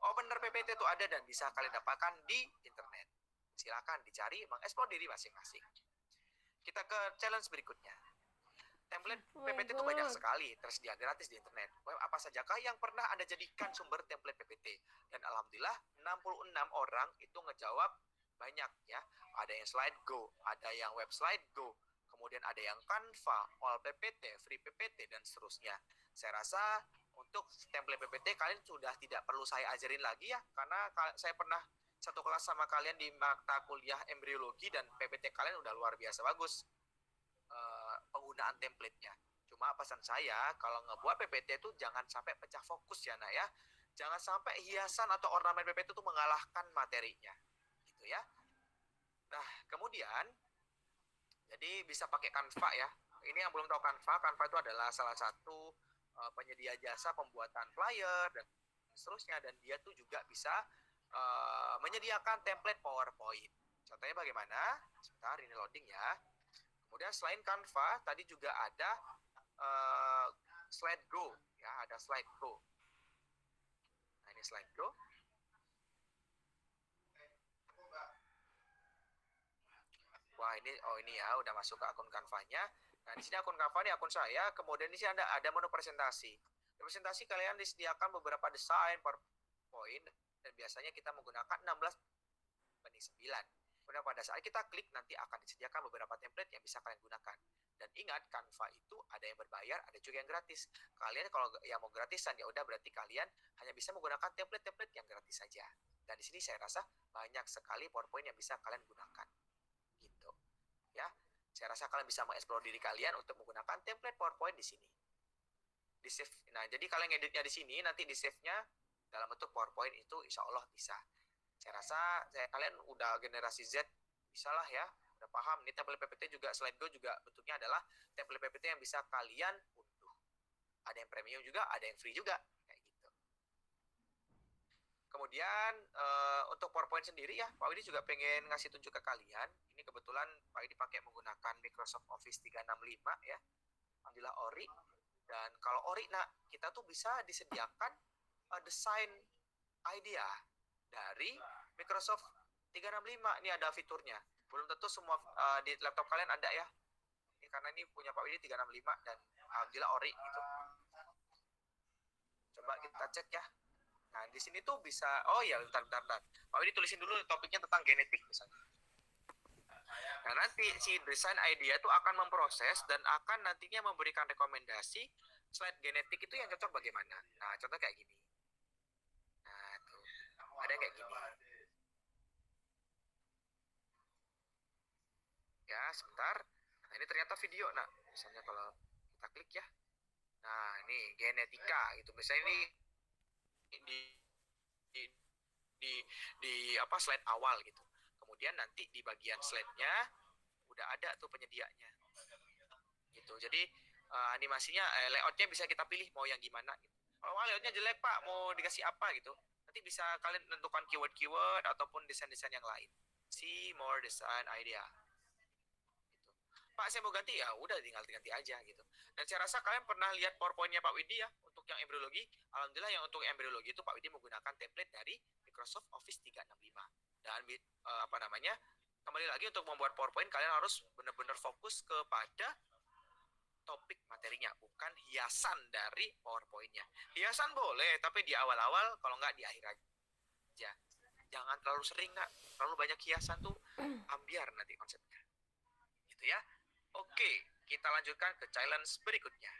opener PPT itu ada dan bisa kalian dapatkan di internet. Silakan dicari, mengeksplor diri masing-masing. Kita ke challenge berikutnya. Template PPT itu banyak sekali, tersedia gratis di internet. Web apa sajakah yang pernah Anda jadikan sumber template PPT? Dan alhamdulillah 66 orang itu ngejawab banyak ya. Ada yang SlideGo, ada yang Web SlideGo, kemudian ada yang Canva, All PPT, Free PPT, dan seterusnya. Saya rasa untuk template PPT kalian sudah tidak perlu saya ajarin lagi ya, karena saya pernah satu kelas sama kalian di mata kuliah embryologi dan PPT kalian udah luar biasa bagus penggunaan template-nya. Cuma pesan saya kalau ngebuat PPT itu jangan sampai pecah fokus ya nak ya. Jangan sampai hiasan atau ornamen PPT itu mengalahkan materinya. Gitu ya. Nah, kemudian jadi bisa pakai Canva ya. Ini yang belum tahu Canva itu adalah salah satu penyedia jasa pembuatan flyer dan seterusnya, dan dia tuh juga bisa menyediakan template PowerPoint. Contohnya bagaimana? Sebentar, ini loading ya. Kemudian selain Canva, tadi juga ada SlideGo ya, ada SlideGo. Nah, ini SlideGo. Wah, ini ya udah masuk ke akun Canva-nya. Nah, di sini akun Canva ini akun saya. Kemudian di sini ada menu presentasi. Presentasi kalian disediakan beberapa desain PowerPoint dan biasanya kita menggunakan 16 banding 9. Kemudian pada saat kita klik nanti akan disediakan beberapa template yang bisa kalian gunakan. Dan ingat, Canva itu ada yang berbayar, ada juga yang gratis. Kalian kalau yang mau gratisan ya udah berarti kalian hanya bisa menggunakan template-template yang gratis saja. Dan di sini saya rasa banyak sekali PowerPoint yang bisa kalian gunakan. Gitu. Ya. Saya rasa kalian bisa mengeksplor diri kalian untuk menggunakan template PowerPoint di sini. Di save. Nah, jadi kalian editnya di sini, nanti di save-nya dalam bentuk PowerPoint itu insya Allah bisa. Saya rasa kalian udah generasi Z, bisa lah ya, udah paham. Ini template PPT juga, SlideGo juga bentuknya adalah template PPT yang bisa kalian unduh. Ada yang premium juga, ada yang free juga, kayak gitu. Kemudian untuk PowerPoint sendiri ya, Pak Widi juga pengen ngasih tunjuk ke kalian. Ini kebetulan Pak Widi pakai menggunakan Microsoft Office 365 ya, alhamdulillah ori. Dan kalau ori, nah kita tuh bisa disediakan desain idea dari Microsoft 365. Ini ada fiturnya. Belum tentu semua di laptop kalian ada ya. Ini karena ini punya Pak Widi 365 dan alhamdulillah ori gitu. Coba kita cek ya. Nah, di sini tuh bisa, oh ya, bentar. Pak Widi tulisin dulu topiknya tentang genetik misalnya. Nah, nanti si desain idea itu akan memproses dan akan nantinya memberikan rekomendasi slide genetik itu yang cocok bagaimana. Nah, contoh kayak gini. Nah, tuh. Ada kayak gini. Ya, sebentar. Nah, ini ternyata video. Nah, misalnya kalau kita klik ya. Nah, ini genetika gitu. Misalnya ini di di di, di apa slide awal gitu. Kemudian nanti di bagian slide-nya udah ada tuh penyedianya. Gitu. Jadi animasinya layoutnya bisa kita pilih mau yang gimana gitu. Kalau layoutnya jelek Pak, mau dikasih apa gitu. Nanti bisa kalian tentukan keyword-keyword ataupun desain-desain yang lain. See more design idea. Pak saya mau ganti ya udah tinggal ganti aja gitu. Dan saya rasa kalian pernah lihat PowerPoint-nya Pak Widi ya untuk yang embriologi. Alhamdulillah yang untuk embriologi itu Pak Widi menggunakan template dari Microsoft Office 365. Dan apa namanya? Kembali lagi untuk membuat PowerPoint kalian harus benar-benar fokus kepada topik materinya, bukan hiasan dari PowerPoint-nya. Hiasan boleh, tapi di awal-awal kalau nggak di akhir aja. Jangan terlalu sering nggak, terlalu banyak hiasan tuh ambiar nanti konsepnya. Gitu ya. Oke, kita lanjutkan ke challenge berikutnya.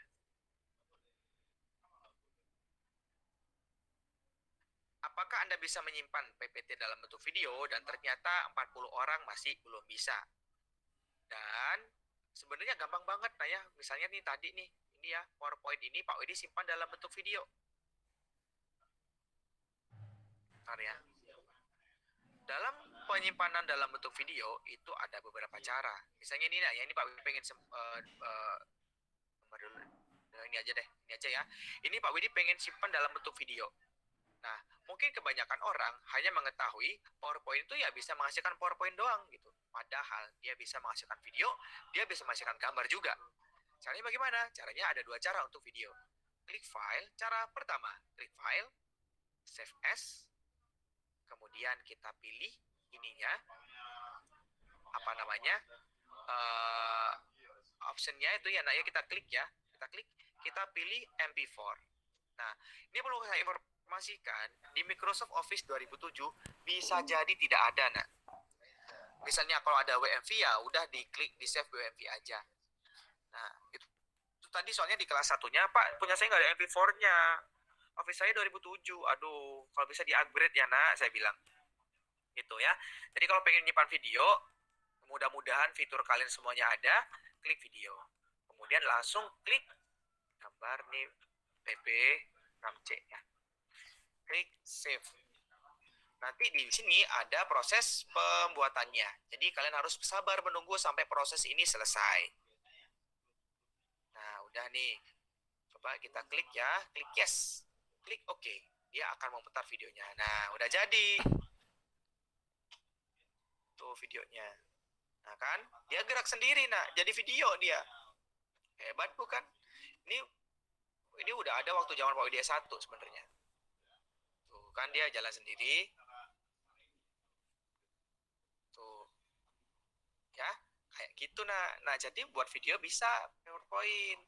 Apakah Anda bisa menyimpan PPT dalam bentuk video dan ternyata 40 orang masih belum bisa? Dan sebenarnya gampang banget nah ya. Misalnya nih tadi nih, ini ya PowerPoint ini Pak Wedi simpan dalam bentuk video. Bentar ya. Dalam penyimpanan dalam bentuk video itu ada beberapa cara. Misalnya ini ya, ini Pak Widi pengen ini aja deh, ini aja ya. Ini Pak Widi pengen simpan dalam bentuk video. Nah, mungkin kebanyakan orang hanya mengetahui PowerPoint itu ya bisa menghasilkan PowerPoint doang gitu. Padahal dia bisa menghasilkan video, dia bisa menghasilkan gambar juga. Caranya bagaimana? Caranya ada dua cara untuk video. Klik file, cara pertama, klik file, save as, kemudian kita pilih ininya, apa namanya, optionnya itu ya, nah ya kita klik ya, kita pilih MP4. Nah, ini perlu saya informasikan, di Microsoft Office 2007 bisa jadi tidak ada, nah. Misalnya kalau ada WMV ya udah diklik di save WMV aja. Nah, itu tadi soalnya di kelas satunya, Pak, punya saya nggak ada MP4-nya. Office saya 2007, aduh, kalau bisa di-upgrade ya, nak, saya bilang. Gitu ya. Jadi kalau pengen nyimpan video, mudah-mudahan fitur kalian semuanya ada, klik video. Kemudian langsung klik gambar nih, PP, RAM C ya. Klik save. Nanti di sini ada proses pembuatannya. Jadi kalian harus sabar menunggu sampai proses ini selesai. Nah, udah nih. Coba kita klik ya, klik yes. Klik OK. Dia akan memutar videonya. Nah, udah jadi. Tuh videonya. Nah kan, dia gerak sendiri, nah. Jadi video dia. Hebat bukan? Ini udah ada waktu zaman Pak Widya 1 sebenarnya. Tuh kan dia jalan sendiri. Tuh. Ya, kayak gitu nah. Nah, jadi buat video bisa PowerPoint.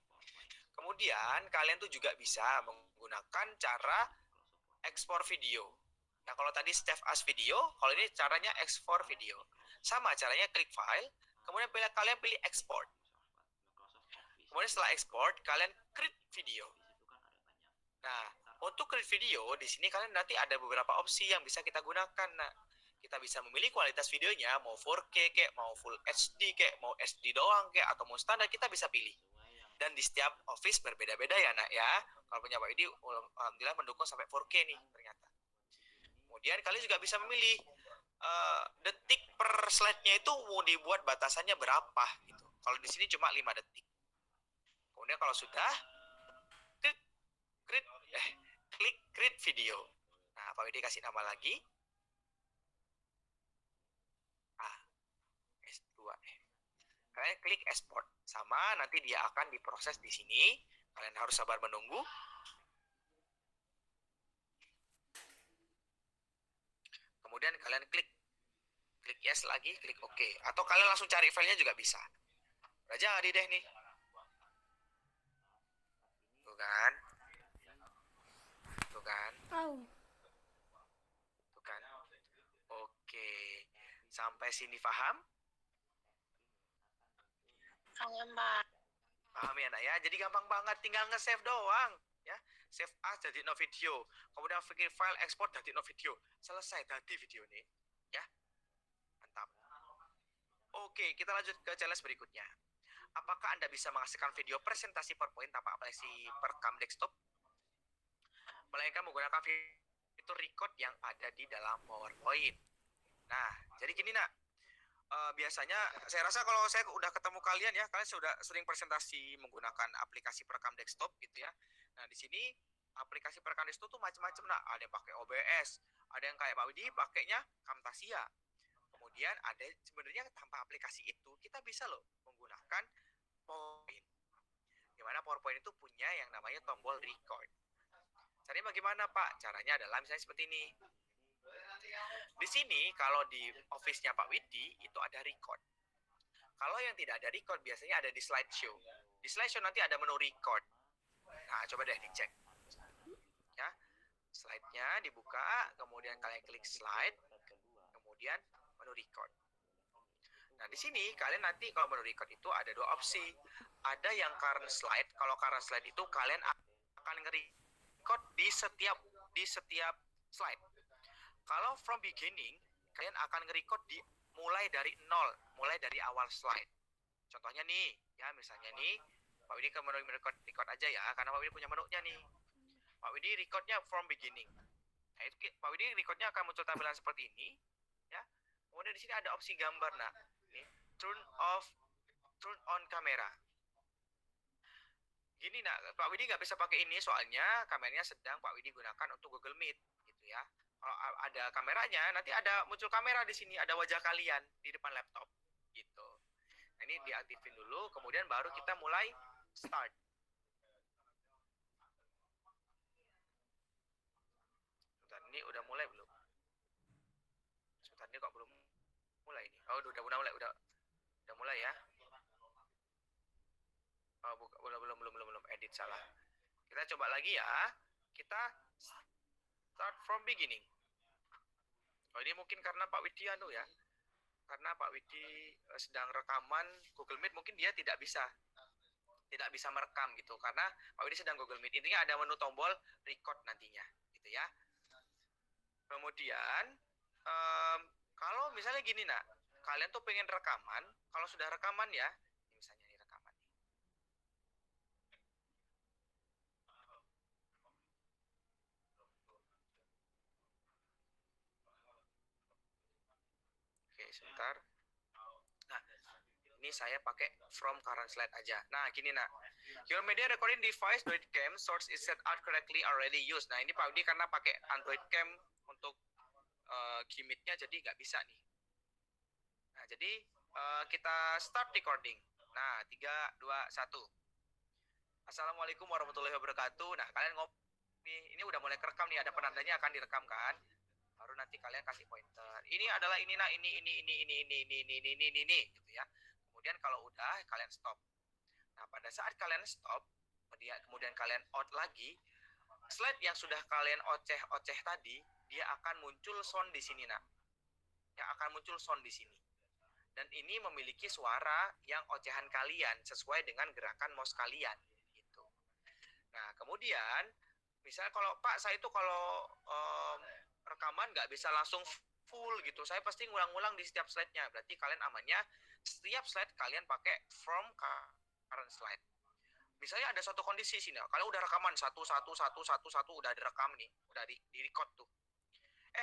Kemudian kalian tuh juga bisa menggunakan cara ekspor video. Nah, kalau tadi save as video, kalau ini caranya export video. Sama caranya klik file, kemudian kalian pilih export. Kemudian setelah export, kalian create video. Nah, untuk create video, di sini kalian nanti ada beberapa opsi yang bisa kita gunakan. Nah, kita bisa memilih kualitas videonya, mau 4K kayak, mau Full HD kayak, mau SD doang kayak, atau mau standar, kita bisa pilih. Dan di setiap office berbeda-beda ya, nak ya. Kalau punya Pak Widi, alhamdulillah mendukung sampai 4K nih ternyata. Kemudian kalian juga bisa memilih detik per slide-nya itu mau dibuat batasannya berapa gitu. Kalau di sini cuma 5 detik. Kemudian kalau sudah klik create video. Nah, Pak Widi kasih nama lagi. S2. Kalian klik export. Sama nanti dia akan diproses di sini. Kalian harus sabar menunggu. Kemudian kalian klik Klik yes lagi, klik OK. Atau kalian langsung cari filenya juga bisa. Udah jadi deh nih. Tuh kan. Tuh kan. Au. Tuh kan. Oke. Sampai sini paham? Paham, Pak. Paham ya, Nak ya? Jadi gampang banget, tinggal nge-save doang. Ya, save as jadi no video. Kemudian bikin file export jadi no video. Selesai tadi video ini. Ya, mantap. Oke, kita lanjut ke challenge berikutnya. Apakah Anda bisa menghasilkan video presentasi PowerPoint tanpa aplikasi perekam desktop? Melainkan menggunakan fitur record yang ada di dalam PowerPoint. Nah, jadi gini nak, biasanya saya rasa kalau saya udah ketemu kalian ya, kalian sudah sering presentasi menggunakan aplikasi perekam desktop gitu ya. Nah, di sini aplikasi perekam desktop tuh macam-macam nak. Ada yang pakai OBS, ada yang kayak Pak Widi pakainya Camtasia. Kemudian ada sebenarnya tanpa aplikasi itu kita bisa loh menggunakan PowerPoint. Dimana PowerPoint itu punya yang namanya tombol record. Caranya bagaimana Pak? Caranya adalah misalnya seperti ini. Di sini kalau di office-nya Pak Widi itu ada record. Kalau yang tidak ada record biasanya ada di slideshow. Di slideshow nanti ada menu record. Nah, coba deh dicek. Ya. Slide-nya dibuka, kemudian kalian klik slide, kemudian menu record. Nah, di sini kalian nanti kalau menu record itu ada dua opsi. Ada yang current slide. Kalau current slide itu kalian akan nge-record di setiap slide. Kalau from beginning, kalian akan nge-record mulai dari nol, mulai dari awal slide. Contohnya nih, ya misalnya nih, Pak Widi ke menu record aja ya, karena Pak Widi punya menunya nih. Pak Widi recordnya from beginning. Nah, itu Pak Widi recordnya akan muncul tampilan seperti ini, ya. Kemudian di sini ada opsi gambar, nah, nih, turn on kamera. Gini nak, Pak Widi nggak bisa pakai ini soalnya kameranya sedang Pak Widi gunakan untuk Google Meet, gitu ya. Kalau ada kameranya, nanti ada muncul kamera di sini, ada wajah kalian di depan laptop, gitu. Nah, ini diaktifin dulu, kemudian baru kita mulai start. Sebentar, ini udah mulai belum? Sebentar, ini kok belum mulai ini? Oh, udah mulai ya? Oh, belum edit salah. Kita coba lagi ya. Kita start from beginning. Oh, ini mungkin karena Pak Widi ya. Karena Pak Widi sedang rekaman Google Meet, mungkin dia tidak bisa merekam gitu karena Pak Widi sedang Google Meet. Intinya ada menu tombol record nantinya gitu ya. Kemudian kalau misalnya gini nak, kalian tuh pengen rekaman, kalau sudah rekaman ya, misalnya ini rekaman nih. Oke, sebentar. Nah, ini saya pakai from current slide aja. Nah, gini nak. Your media recording device Android Cam source is set out correctly already used. Nah, ini Pak Udi karena pakai Android Cam untuk gimmicknya jadi nggak bisa nih. Nah, jadi kita start recording. Nah, 3, 2, 1. Assalamualaikum warahmatullahi wabarakatuh. Nah, kalian ini udah mulai kerekam nih, ada penandanya akan direkam kan? Baru nanti kalian kasih pointer. Ini adalah ini nah ini gitu ya. Kemudian kalau udah kalian stop. Nah, pada saat kalian stop, kemudian kalian out lagi, slide yang sudah kalian oceh tadi, dia akan muncul sound di sini, nak. Yang akan muncul sound di sini. Dan ini memiliki suara yang ocehan kalian sesuai dengan gerakan mouse kalian, gitu. Nah, kemudian misalnya kalau Pak saya itu kalau rekaman nggak bisa langsung full gitu, saya pasti ngulang-ngulang di setiap slide-nya. Berarti kalian amannya setiap slide kalian pakai from current slide. Misalnya ada suatu kondisi sini, kalau udah rekaman satu udah direkam nih, udah di record tuh.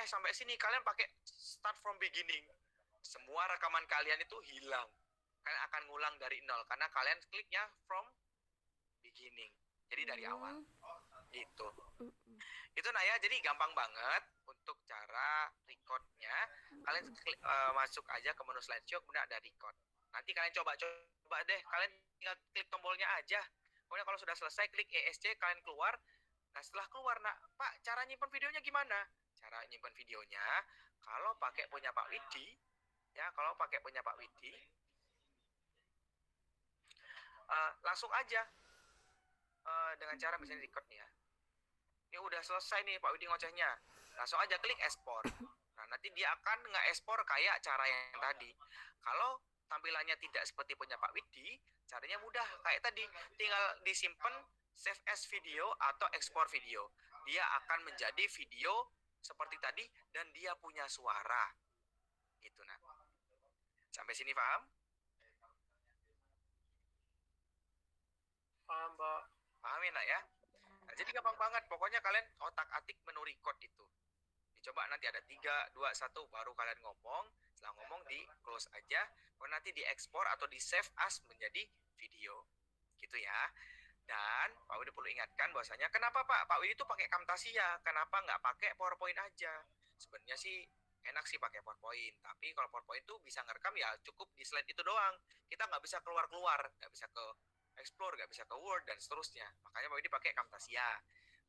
Sampai sini kalian pakai start from beginning. Semua rekaman kalian itu hilang. Kalian akan ngulang dari nol karena kalian kliknya from beginning. Jadi dari awal. Gitu. Itu nah ya, jadi gampang banget untuk cara recordnya. Kalian masuk aja ke menu slideshow, kemudian ada record. Nanti kalian coba deh, kalian tinggal klik tombolnya aja. Kemudian kalau sudah selesai, klik ESC, kalian keluar. Nah, setelah keluar, nak, Pak, cara nyimpen videonya gimana? Cara nyimpen videonya, kalau pakai punya Pak Widi, Ya, kalau pakai punya Pak Widi, langsung aja dengan cara misalnya record nih ya. Ini udah selesai nih Pak Widi ngocehnya. Langsung aja klik ekspor. Nah, nanti dia akan nge-ekspor kayak cara yang tadi. Kalau tampilannya tidak seperti punya Pak Widi, caranya mudah kayak tadi. Tinggal disimpan save as video atau ekspor video. Dia akan menjadi video seperti tadi dan dia punya suara. Gitu nah. Sampai sini paham? Paham, Pak. Pahamin nak ya? Nah, jadi gampang banget. Pokoknya kalian otak-atik menu record itu. Dicoba nanti ada 3, 2, 1 baru kalian ngomong. Setelah ngomong di close aja. Kalau nanti diekspor atau di save as menjadi video. Gitu ya. Dan Pak Widi perlu ingatkan bahwasanya kenapa Pak Widi itu pakai Camtasia, kenapa nggak pakai PowerPoint aja? Sebenarnya sih enak sih pakai PowerPoint, tapi kalau PowerPoint itu bisa ngerekam ya cukup di slide itu doang. Kita nggak bisa keluar-keluar, nggak bisa ke Explore, nggak bisa ke Word dan seterusnya. Makanya Pak Widi pakai Camtasia.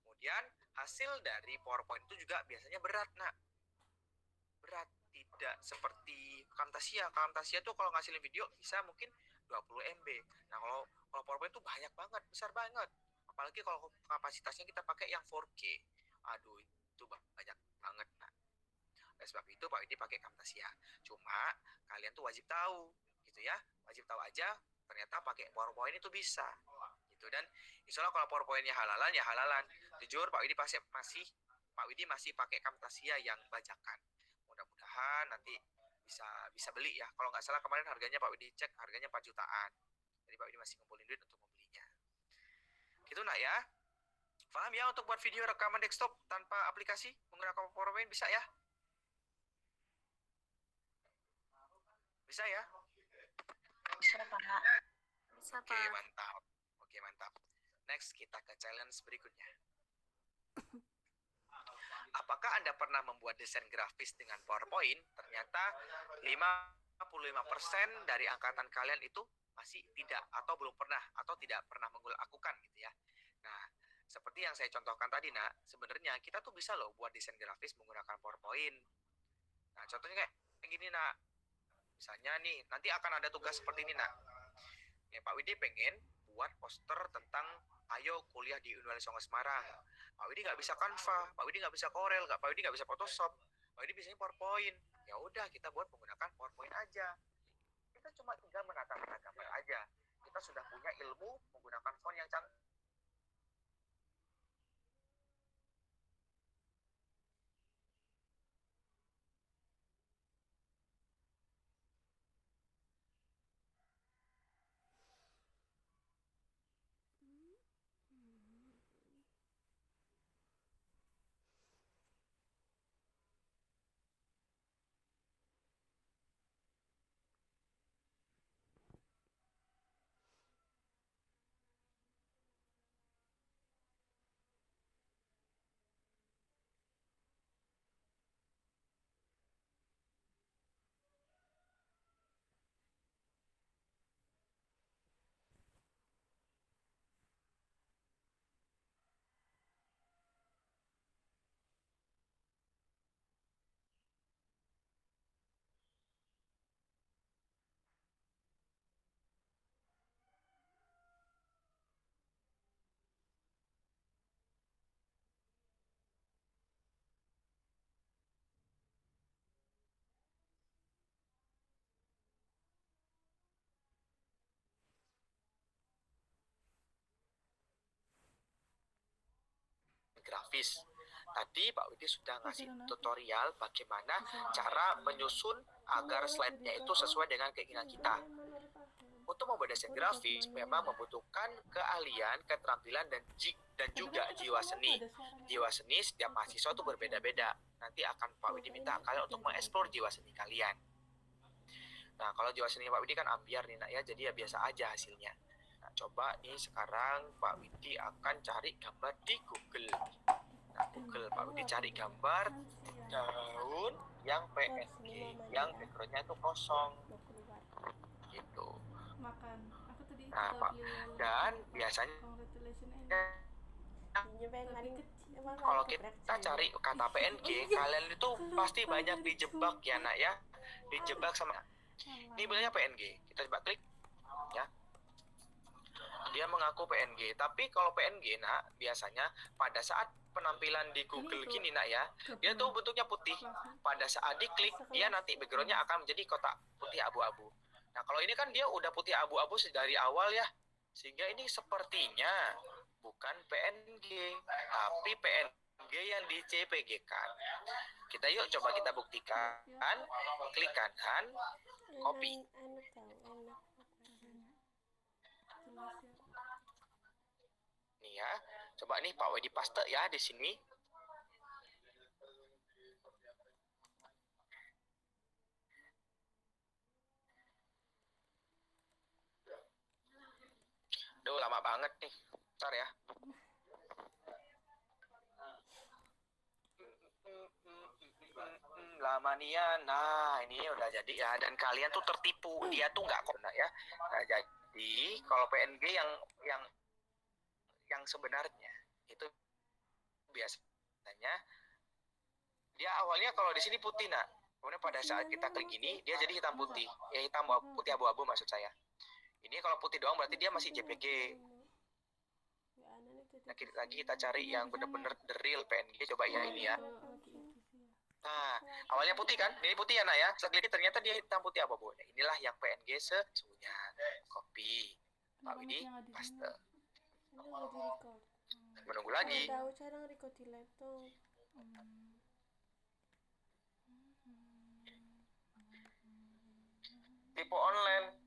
Kemudian hasil dari PowerPoint itu juga biasanya berat, nak. Berat, tidak seperti Camtasia. Camtasia tuh kalau ngasilin video bisa mungkin 20 MB. Nah, kalau PowerPoint itu banyak banget, besar banget. Apalagi kalau kapasitasnya kita pakai yang 4K. Aduh, itu banyak banget. Nah, oleh sebab itu Pak Widi pakai Camtasia. Cuma kalian tuh wajib tahu, gitu ya. Wajib tahu aja ternyata pakai PowerPoint itu bisa. Gitu, dan insya Allah kalau PowerPoint-nya halalan ya halalan. Jujur Pak Widi masih pakai Camtasia yang bajakan. Mudah-mudahan nanti bisa beli ya. Kalau nggak salah kemarin harganya Pak Widi cek harganya 4 jutaan. Jadi Pak Widi masih ngumpulin duit untuk membelinya. Gitu nak ya. Paham ya untuk buat video rekaman desktop tanpa aplikasi menggunakan PowerPoint bisa ya? Bisa ya? Bisa, Pak. Bisa, Oke, Pak. mantap. Oke, mantap. Next kita ke challenge berikutnya. Apakah Anda pernah membuat desain grafis dengan PowerPoint? Ternyata 55% dari angkatan kalian itu masih tidak atau belum pernah atau tidak pernah melakukan gitu ya. Nah, seperti yang saya contohkan tadi, nak, sebenarnya kita tuh bisa loh buat desain grafis menggunakan PowerPoint. Nah, contohnya kayak gini, nak. Misalnya nih, nanti akan ada tugas seperti ini, nak. Nih, Pak Widi pengen buat poster tentang ayo kuliah di Universitas Semarang. Pak Widi nggak bisa Canva, Pak Widi nggak bisa Corel, Pak Widi nggak bisa Photoshop, Pak Widi bisanya PowerPoint. Ya udah kita buat menggunakan PowerPoint aja. Kita cuma tinggal menata-nata gambar aja. Kita sudah punya ilmu menggunakan font yang canggih. Grafis. Tadi Pak Widi sudah ngasih tutorial bagaimana cara menyusun agar slide-nya itu sesuai dengan keinginan kita. Untuk membuat desain grafis memang membutuhkan keahlian, keterampilan, dan juga jiwa seni. Jiwa seni setiap mahasiswa itu berbeda-beda. Nanti akan Pak Widi minta kalian untuk mengeksplor jiwa seni kalian. Nah, kalau jiwa seni Pak Widi kan ambiar nih, nak ya, jadi ya biasa aja hasilnya. Nah, coba nih sekarang Pak Widi akan cari gambar di Google. Nah, Google Pak Widi cari gambar daun yang PNG, yang backgroundnya itu kosong, gitu. Nah, Pak, dan biasanya kalau kita cari kata PNG, kalian itu pasti banyak dijebak ya, nak ya. dijebak sama ini bilangnya PNG. Kita coba klik ya. Dia mengaku PNG, tapi kalau PNG nak biasanya pada saat penampilan di Google tuh. gini nak ya, dia tuh bentuknya putih. Pada saat diklik dia nanti backgroundnya akan menjadi kotak putih abu-abu. Nah kalau ini kan dia udah putih abu-abu dari awal ya, sehingga ini sepertinya bukan PNG, tapi PNG yang di CPG kan. Kita yuk coba kita buktikan, klik kanan, copy. Enak tahu, enak. Nih ya, coba nih Pak Wedi paste ya di sini. Duh, lama banget nih. Bentar ya. Lama nih ya. Nah, ini udah jadi ya. Dan kalian tuh tertipu. Dia tuh nggak kena ya. Nah, jadi kalau PNG yang sebenarnya itu biasanya dia awalnya kalau di sini putih nak. Kemudian pada saat kita klik gini dia jadi hitam putih. Ya hitam putih abu-abu maksud saya. Ini kalau putih doang berarti dia masih JPG. Nah, lagi kita cari yang bener-bener the real PNG. Coba ya ini ya. Nah, awalnya putih kan? Ini putih ya nak ya. Setelah ternyata dia hitam putih abu-abu. Nah, inilah yang PNG sesungguhnya. Copy. Pak Widi, paste. Menunggu lagi. Tahu cara nge-record di laptop. Tipe online.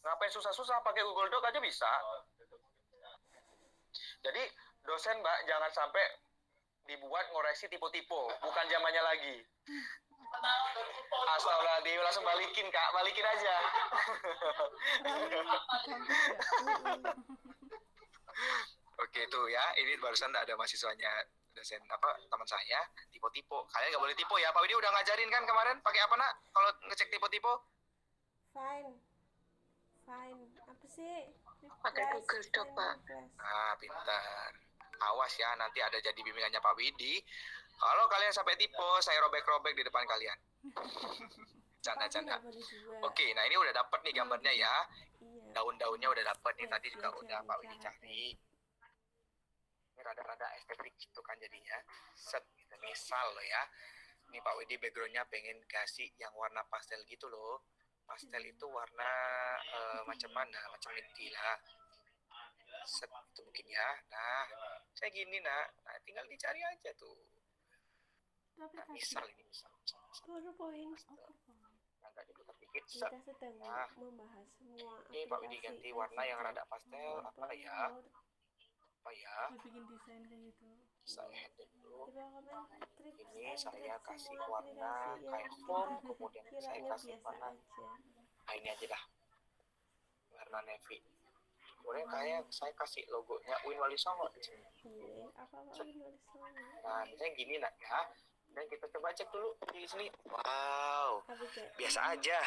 Ngapain susah-susah, pakai Google Doc aja bisa. Jadi dosen mbak jangan sampai dibuat ngoreksi tipe-tipe, bukan zamannya lagi. Astagfirullahaladzim, langsung balikin kak, balikin aja. Oke tuh ya, ini barusan ada mahasiswanya dosen teman saya tipe-tipe. Kalian nggak boleh tipe ya, Pak Widi udah ngajarin kan kemarin pakai apa nak? Kalau ngecek tipe-tipe? Fine. Apa sih? Pakai Google Doc, Pak. Ah, pintar. Awas ya, nanti ada jadi bimbingannya Pak Widi. Kalau kalian sampai tipe, saya robek-robek di depan kalian. Canda-canda. Oke, nah ini udah dapet nih gambarnya ya. Iya. Daun-daunnya udah dapet nih, tadi juga udah Pak Widi cari. Ini rada-rada estetik gitu kan jadinya. Set, gitu. Misal loh ya. Ini Pak Widi backgroundnya pengen kasih yang warna pastel gitu loh. Pastel itu warna macam mana? Macam minty lah. Set, itu mungkin ya. Nah, saya gini nak. Nah, tinggal dicari aja tuh. Nah, misal ini misal. PowerPoint. Agak diputar dikit. Kita Set. sedang Nah. membahas semua Ini Pak Widi ganti warna yang rada pastel. Apa ya? Apa ya? bikin desain kayak gitu. Saya handle dulu. Ini saya kasih warna kayak foam, kemudian saya kasih warna. Nah, ini aja dah. Warna navy. Kemudian kayak saya kasih logonya Win Wali Songo di sini. Nah, misalnya gini nak ya. Dan kita coba cek dulu di sini. Wow, biasa aja.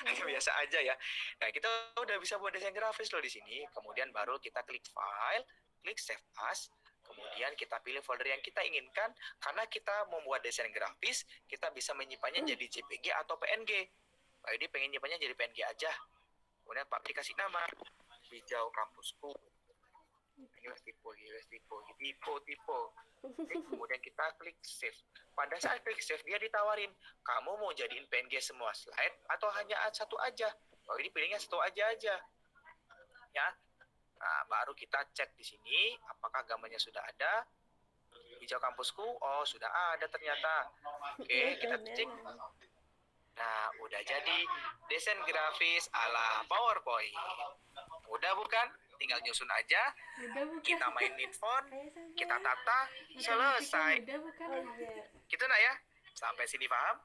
Biasa aja ya. Nah, kita udah bisa buat desain grafis loh di sini. Kemudian baru kita klik file, klik save as. Kemudian kita pilih folder yang kita inginkan. Karena kita membuat desain grafis, kita bisa menyimpannya jadi JPG atau PNG. Pak Yudi pengen nyimpannya jadi PNG aja. Kemudian Pak Yudi kasih nama Hijau Kampusku. Ini tipe. Oke, kemudian kita klik save. Pada saat klik save dia ditawarin, kamu mau jadiin PNG semua slide atau hanya satu aja? Oh, ini pilihnya satu aja. Ya. Nah, baru kita cek di sini apakah gambarnya sudah ada. Hijau Kampusku, oh sudah ada ternyata. Oke, kita cek. Nah, udah jadi desain grafis ala PowerPoint. Udah bukan? Tinggal nyusun aja, Udah bukan? kita mainin font, kita tata, selesai. Udah bukan? Gitu nak ya? Sampai sini paham?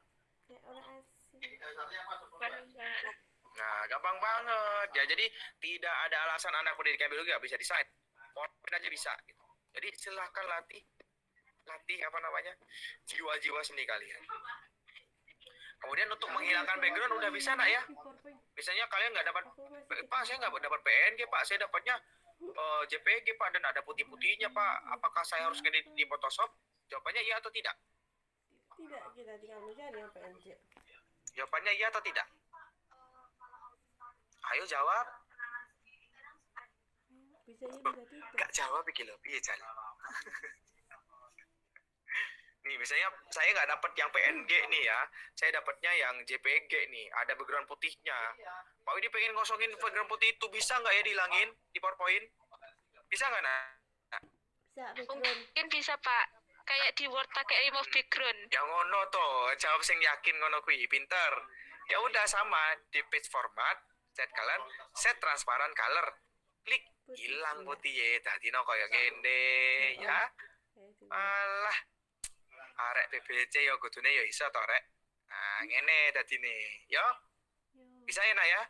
Nah, gampang banget. Ya, jadi tidak ada alasan anak pendidikan biologi nggak bisa desain. PowerPoint aja bisa. Gitu. Jadi silahkan latih jiwa-jiwa seni kalian. Kemudian untuk menghilangkan background udah bisa nak ya. Misalnya kalian nggak dapat, Pak saya nggak dapat PNG Pak, saya dapatnya JPG Pak dan ada putih-putihnya Pak. Apakah saya harus ngedit di Photoshop? Jawabannya iya atau tidak? Tidak, kita tinggal mencari yang PNG. Jawabannya iya atau tidak? Ayo jawab. Bisa iya bisa tidak. Gak jawab iki lho, piye Jan? Nih, misalnya saya nggak dapat yang PNG nih ya, saya dapatnya yang JPG nih, ada background putihnya. Pak Widi pengen ngosongin background putih itu, bisa nggak ya dihilangin di PowerPoint? Bisa nggak nak? Bisa background. Mungkin bisa Pak. Kayak di Word pakai remove background. Yang ngono toh, jawab sing yakin ngono kuwi, pinter. Ya udah sama di page format, set color, set transparent color. Klik hilang putih ya, tadi no koyo ngene ya. Alah, arek PBC yo kudune yo iso to rek. Nah, ngene dadine. Yo, bisa ya nak ya?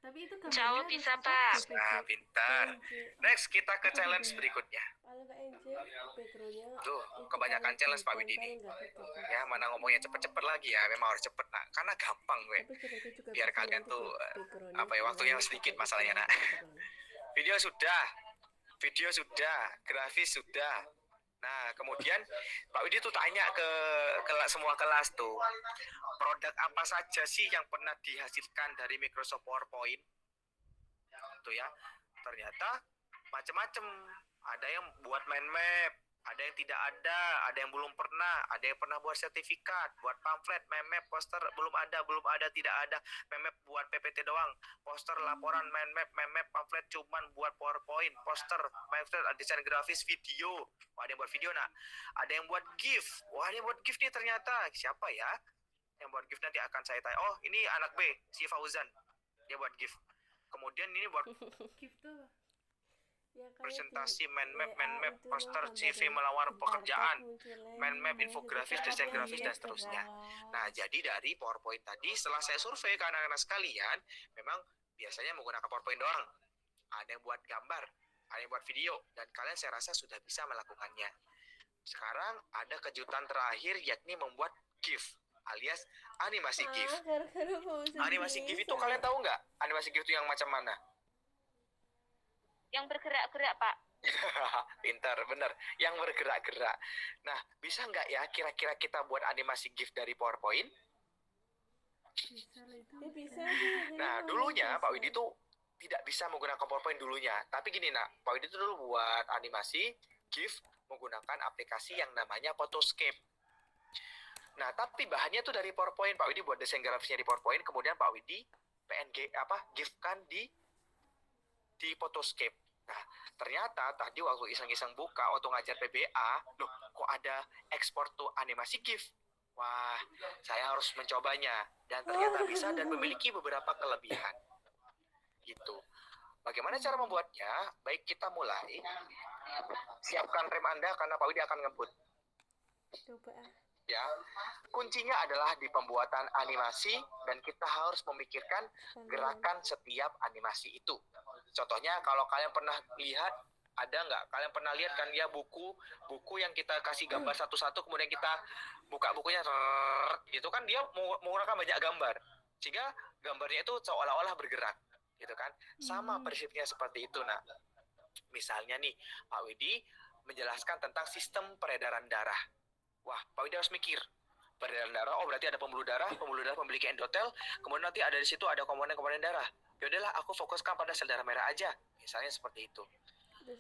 Tapi itu Jauh bisa, Pak. Nah, pintar. Next kita ke challenge berikutnya. Kalau nggak NJ backgroundnya Tuh, itu kebanyakan kalau challenge Pak ditempel Widi nih. nggak tetap. Ya, mana ngomongnya cepet-cepet lagi ya, memang harus cepet nak. Karena gampang gue. Tapi JPG juga Biar bisa kalian nanti tuh, backgroundnya apa ya, waktunya dihilangin sedikit pakai masalahnya, nak. background. Video sudah, grafis sudah. Nah, kemudian Pak Widi tuh tanya ke semua kelas tuh, produk apa saja sih yang pernah dihasilkan dari Microsoft PowerPoint? Tuh ya, ternyata macam-macam. Ada yang buat mind map, ada yang tidak ada yang belum pernah, ada yang pernah buat sertifikat, buat pamflet, mind map, poster, belum ada, tidak ada, mind map buat PPT doang, poster, laporan, mind map, pamflet cuman buat PowerPoint, poster, pamflet, desain grafis, video. Wah, ada yang buat video nak, ada yang buat GIF. Wah, ada yang buat GIF nih ternyata. Siapa ya yang buat GIF? Nanti akan saya tanya. Oh, ini anak B, si Fauzan, dia buat GIF. Kemudian ini buat gift tuh. Ya, kayak presentasi, di mind map, WA itu poster, loh, CV, gambar melamar bentar pekerjaan, munculnya, mind map, namanya infografis, juga desain apa grafis, ya, dan seterusnya. terus. Nah, jadi dari PowerPoint tadi, setelah saya survei ke anak-anak sekalian, memang biasanya menggunakan PowerPoint doang. Ada yang buat gambar, ada yang buat video, dan kalian saya rasa sudah bisa melakukannya. Sekarang ada kejutan terakhir, yakni membuat GIF, alias animasi GIF. Gara-gara Fauzan Animasi GIF itu bisa. kalian tahu nggak? Animasi GIF itu yang macam mana? Yang bergerak-gerak, Pak. Pintar, bener. Yang bergerak-gerak. Nah, bisa nggak ya kira-kira kita buat animasi GIF dari PowerPoint? Bisa lah itu. Ya bisa sih. Nah, jadi dulunya bisa. Pak Widi tuh tidak bisa menggunakan PowerPoint dulunya. Tapi gini nak, Pak Widi tuh dulu buat animasi GIF menggunakan aplikasi yang namanya Photoscape. Nah, tapi bahannya tuh dari PowerPoint. Pak Widi buat desain grafisnya di PowerPoint, kemudian Pak Widi GIF-kan di Photoscape. Nah, ternyata tadi waktu iseng-iseng buka waktu ngajar PBA, loh kok ada ekspor tuh animasi GIF? Wah, saya harus mencobanya dan ternyata bisa dan memiliki beberapa kelebihan. Gitu. Bagaimana cara membuatnya? Baik, kita mulai. Siapkan rem Anda karena Pak Widi akan ngebut. Coba Ya, kuncinya adalah di pembuatan animasi dan kita harus memikirkan gerakan setiap animasi itu. Contohnya kalau kalian pernah lihat, ada nggak? Kalian pernah lihat kan ya buku yang kita kasih gambar satu-satu, kemudian kita buka bukunya, itu kan dia menggunakan banyak gambar, sehingga gambarnya itu seolah-olah bergerak, gitu kan? Sama prinsipnya seperti itu, nah. Misalnya nih, Pak Widi menjelaskan tentang sistem peredaran darah. Wah, Pak Widi harus mikir. Peredaran darah, oh berarti ada pembuluh darah memiliki endotel, kemudian nanti ada di situ ada komponen-komponen darah. Yaudahlah, aku fokuskan pada sel darah merah aja. Misalnya seperti itu.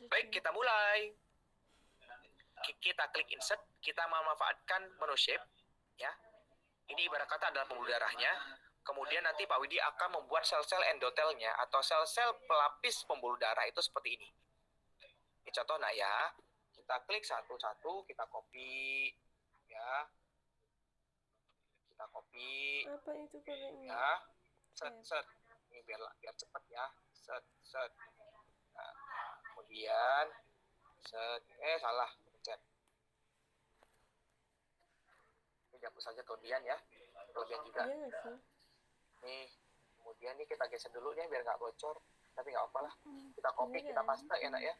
Baik, kita mulai. Kita klik insert, kita memanfaatkan menu shape, ya. Ini ibarat kata adalah pembuluh darahnya. Kemudian nanti Pak Widi akan membuat sel-sel endotelnya atau sel-sel pelapis pembuluh darah itu seperti ini. Ini contoh nak ya. Kita klik satu-satu, kita copy, ya. Kita copy, apa itu pakainya? ya. Set. Ini biar cepat ya. Set. Nah, kemudian set. Salah. Pencet. Ini dihapus saja kelebihan ya. Kelebihan juga. Iya nggak sih? Nih, kemudian nih kita geser dulu nih biar nggak bocor. Tapi nggak apa-apa lah. Kita copy, kita paste ya nak ya.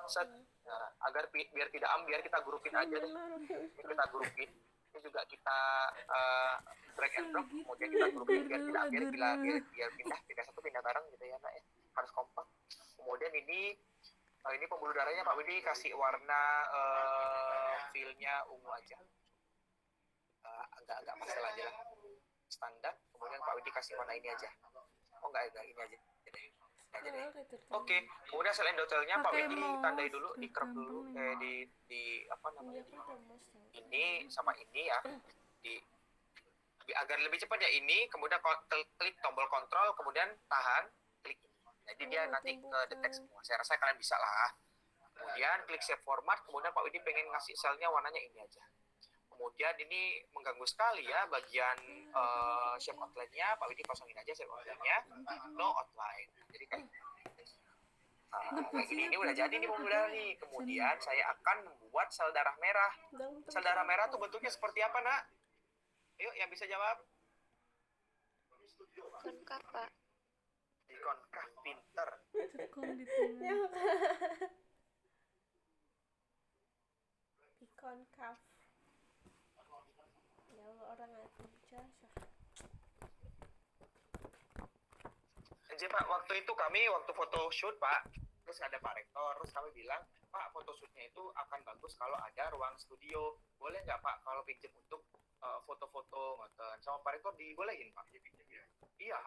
Set. Nah, agar biar tidak biar kita grupin aja deh. Ini kita grupin. Ini juga kita drag and drop. Kemudian kita grupin biar tidak biar pindah satu pindah bareng gitu ya nak ya. Harus kompak. Kemudian ini pembuluh darahnya Pak Widi kasih warna feel-nya ungu aja. Agak pastel aja lah. standar, kemudian Pak Widi kasih warna ini aja. Oh enggak ini aja. Aja deh. Oke, kemudian selain detailnya Pak Pakai Widi mouse, tandai dulu, di crop gampang dulu, nih. di apa namanya? Iya, aku udah mas tau. Ini sama ini ya. Agar lebih cepat ya ini, kemudian klik tombol kontrol, kemudian tahan, klik ini. Jadi dia nanti ke detect semua. Saya rasa kalian bisa lah. Kemudian klik save format, kemudian Pak Widi pengen ngasih selnya warnanya ini aja. Kemudian ini mengganggu sekali ya bagian shape outline-nya. Pak Widi kosongin aja shape outline-nya. No outline. Jadi kayak kayak gini, ini udah jadi nih pemula nih. Kemudian saya akan membuat sel darah merah. Sel darah merah tuh bentuknya seperti apa, Nak? Yuk, yang bisa jawab. Konkaf, Pak. Di konkaf, pinter. Cekung di tengah. Konkaf. Ya Allah, orang ngaji jasa. Jadi Pak, waktu itu kami waktu foto shoot Pak, terus ada Pak Rektor, terus kami bilang, Pak, foto shootnya itu akan bagus kalau ada ruang studio. Boleh nggak Pak kalau pinjam untuk foto-foto ngoten? Sama Pak Rektor dibolehin Pak? Iya.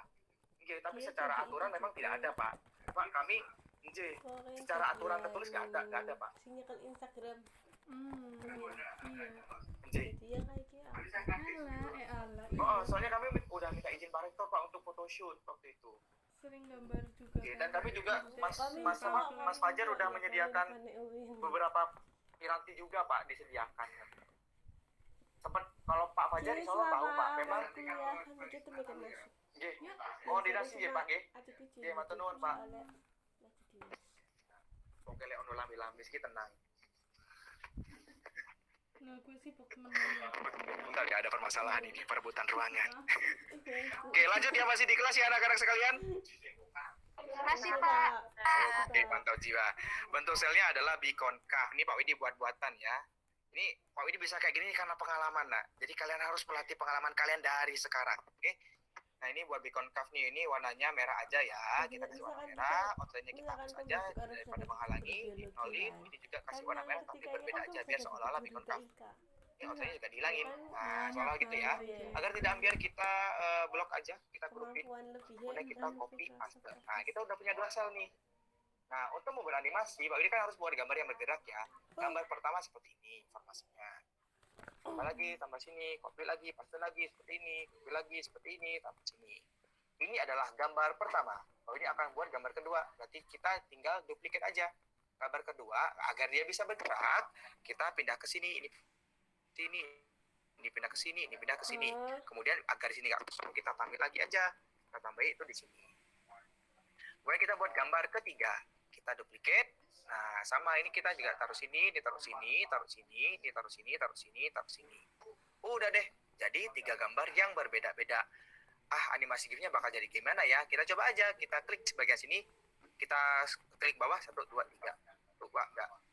Oke, tapi Iya, secara jadi aturan itu memang juga. tidak ada Pak. Pak, kami secara aturan tertulis nggak ada Pak. Sinyal Instagram. Iya. Nje. Jadi ya kayak gitu. Ala. Oh, soalnya kami udah minta izin Pak Rektor Pak untuk foto shoot waktu itu. Sering gambar juga. Oke, kan. dan kami juga Mas Fajar udah menyediakan beberapa piranti juga Pak disediakan. Sempat kalau Pak Fajar insya Allah tahu Pak, memang kuliah kan kita bikin masuk. Nggih. Koordinasi nggih Pak nggih. Nggih, matur nuwun Pak. Oke lek ono lambi-lambi iki tenang. Nah, gue sih menang. Bentar ya, ada permasalahan ini, perebutan ruangan. Oke, lanjut ya, masih di kelas ya anak-anak sekalian. Masih, Pak. Oke, mantap jiwa. Bentuk selnya adalah bikonkaf. Ini Pak Widi buat-buatan ya. Ini Pak Widi bisa kayak gini karena pengalaman, nak. Jadi kalian harus melatih pengalaman kalian dari sekarang. Oke. Nah, ini buat bikonkaf nih, ini warnanya merah aja ya. Kita kasih warna merah, outline-nya kita hapus aja daripada menghalangi, nolin. Ini juga kasih warna merah tapi berbeda aja biar seolah-olah bikonkaf. Ini outline-nya juga dihilangin. Nah, seolah gitu ya. Agar tidak ambiar kita blok aja, kita grupin. Kemudian kita copy paste. Nah, kita udah punya dua sel nih. Nah, untuk mau beranimasi, Pak Widi kan harus buat gambar yang bergerak ya. Gambar pertama seperti ini informasinya. Tambah lagi, tambah sini, copy lagi, paste lagi, seperti ini, copy lagi, seperti ini, tambah sini. Ini adalah gambar pertama. Pak Widi akan buat gambar kedua. Berarti kita tinggal duplikat aja. Gambar kedua, agar dia bisa bergerak, kita pindah ke sini, ini pindah ke sini, ini pindah ke sini. Kemudian agar di sini nggak kosong, kita tampil lagi aja. Kita tambah itu di sini. Kemudian kita buat gambar ketiga. Kita duplikat. Nah, sama ini kita juga taruh sini, ditaruh sini, taruh sini, ditaruh sini, taruh sini, taruh sini. Udah deh. Jadi 3 gambar yang berbeda-beda. Animasi GIF-nya bakal jadi gimana ya? Kita coba aja. Kita klik sebagian sini. Kita klik bawah 1 2 3. 1 2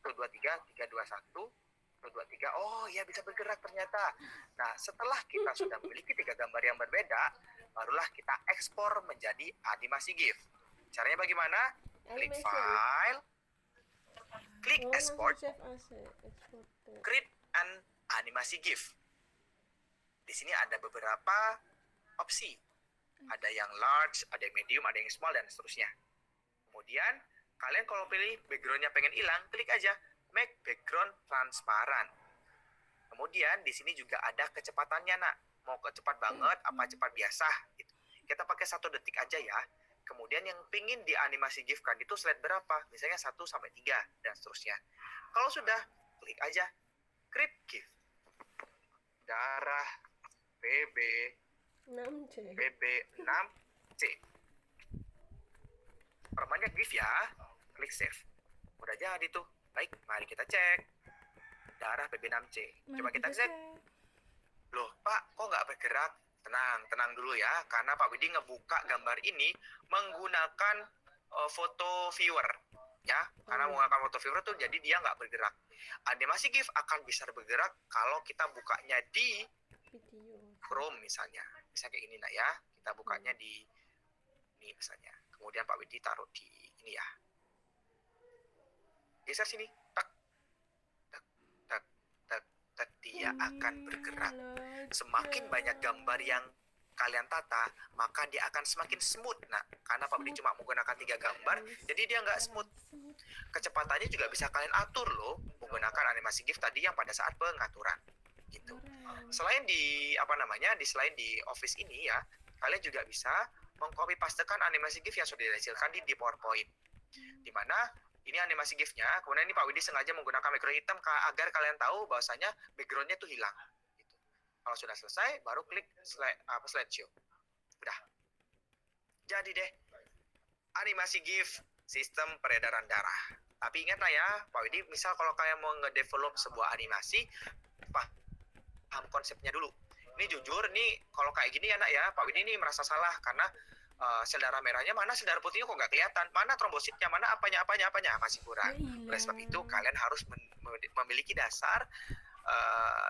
3, 3 2 1. 1 2 3. Oh, ya bisa bergerak ternyata. Nah, setelah kita sudah memiliki 3 gambar yang berbeda, barulah kita ekspor menjadi animasi GIF. Caranya bagaimana? Klik file, klik export, create an animasi GIF. Di sini ada beberapa opsi. Ada yang large, ada yang medium, ada yang small, dan seterusnya. Kemudian, kalian kalau pilih background-nya pengen hilang, klik aja make background transparan. Kemudian, di sini juga ada kecepatannya, nak. Mau cepat banget, apa cepat biasa, gitu. Kita pakai 1 detik aja ya. Kemudian yang pingin dianimasi GIF kan itu slide berapa? Misalnya 1 sampai 3 dan seterusnya. Kalau sudah, klik aja create GIF. Darah PB 6C. Perbanyak GIF ya. Klik save. Udah jadi tuh. Baik, mari kita cek. Darah PB6C. Coba kita cek. Loh, Pak, kok nggak bergerak? Tenang dulu ya, karena Pak Widi ngebuka gambar ini menggunakan foto viewer, ya. Karena menggunakan foto viewer tuh jadi dia nggak bergerak. Animasi GIF akan bisa bergerak kalau kita bukanya di Chrome misalnya. Misalnya kayak ini, nak ya. Kita bukanya di ini misalnya. Kemudian Pak Widi taruh di ini ya. Geser sini, tak, dia akan bergerak. Semakin banyak gambar yang kalian tata, maka dia akan semakin smooth. Nah, karena Pak Budi cuma menggunakan 3 gambar, jadi dia nggak smooth. Kecepatannya juga bisa kalian atur loh menggunakan animasi GIF tadi yang pada saat pengaturan. Gitu. Selain di selain di Office ini ya, kalian juga bisa mengcopy pastekan animasi GIF yang sudah dihasilkan di PowerPoint. Di mana ini animasi GIF-nya, kemudian ini Pak Widi sengaja menggunakan background hitam agar kalian tahu bahwasanya background-nya itu hilang. Gitu. Kalau sudah selesai, baru klik slideshow. Udah. Jadi deh, animasi GIF sistem peredaran darah. Tapi ingat lah ya, Pak Widi, misal kalau kalian mau ngedevelop sebuah animasi, paham konsepnya dulu. Ini jujur, nih kalau kayak gini ya nak ya, Pak Widi ini merasa salah karena sel darah merahnya mana, sel darah putihnya kok nggak kelihatan, mana trombositnya, mana apanya masih kurang. Oleh sebab itu kalian harus memiliki dasar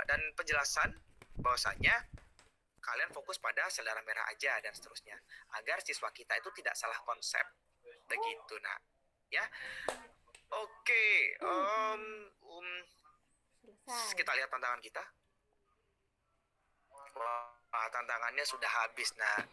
dan penjelasan bahwasanya kalian fokus pada sel darah merah aja dan seterusnya, agar siswa kita itu tidak salah konsep. Begitu nak, ya. Oke, Selesai. kita lihat tantangan kita. Wah, tantangannya sudah habis nak.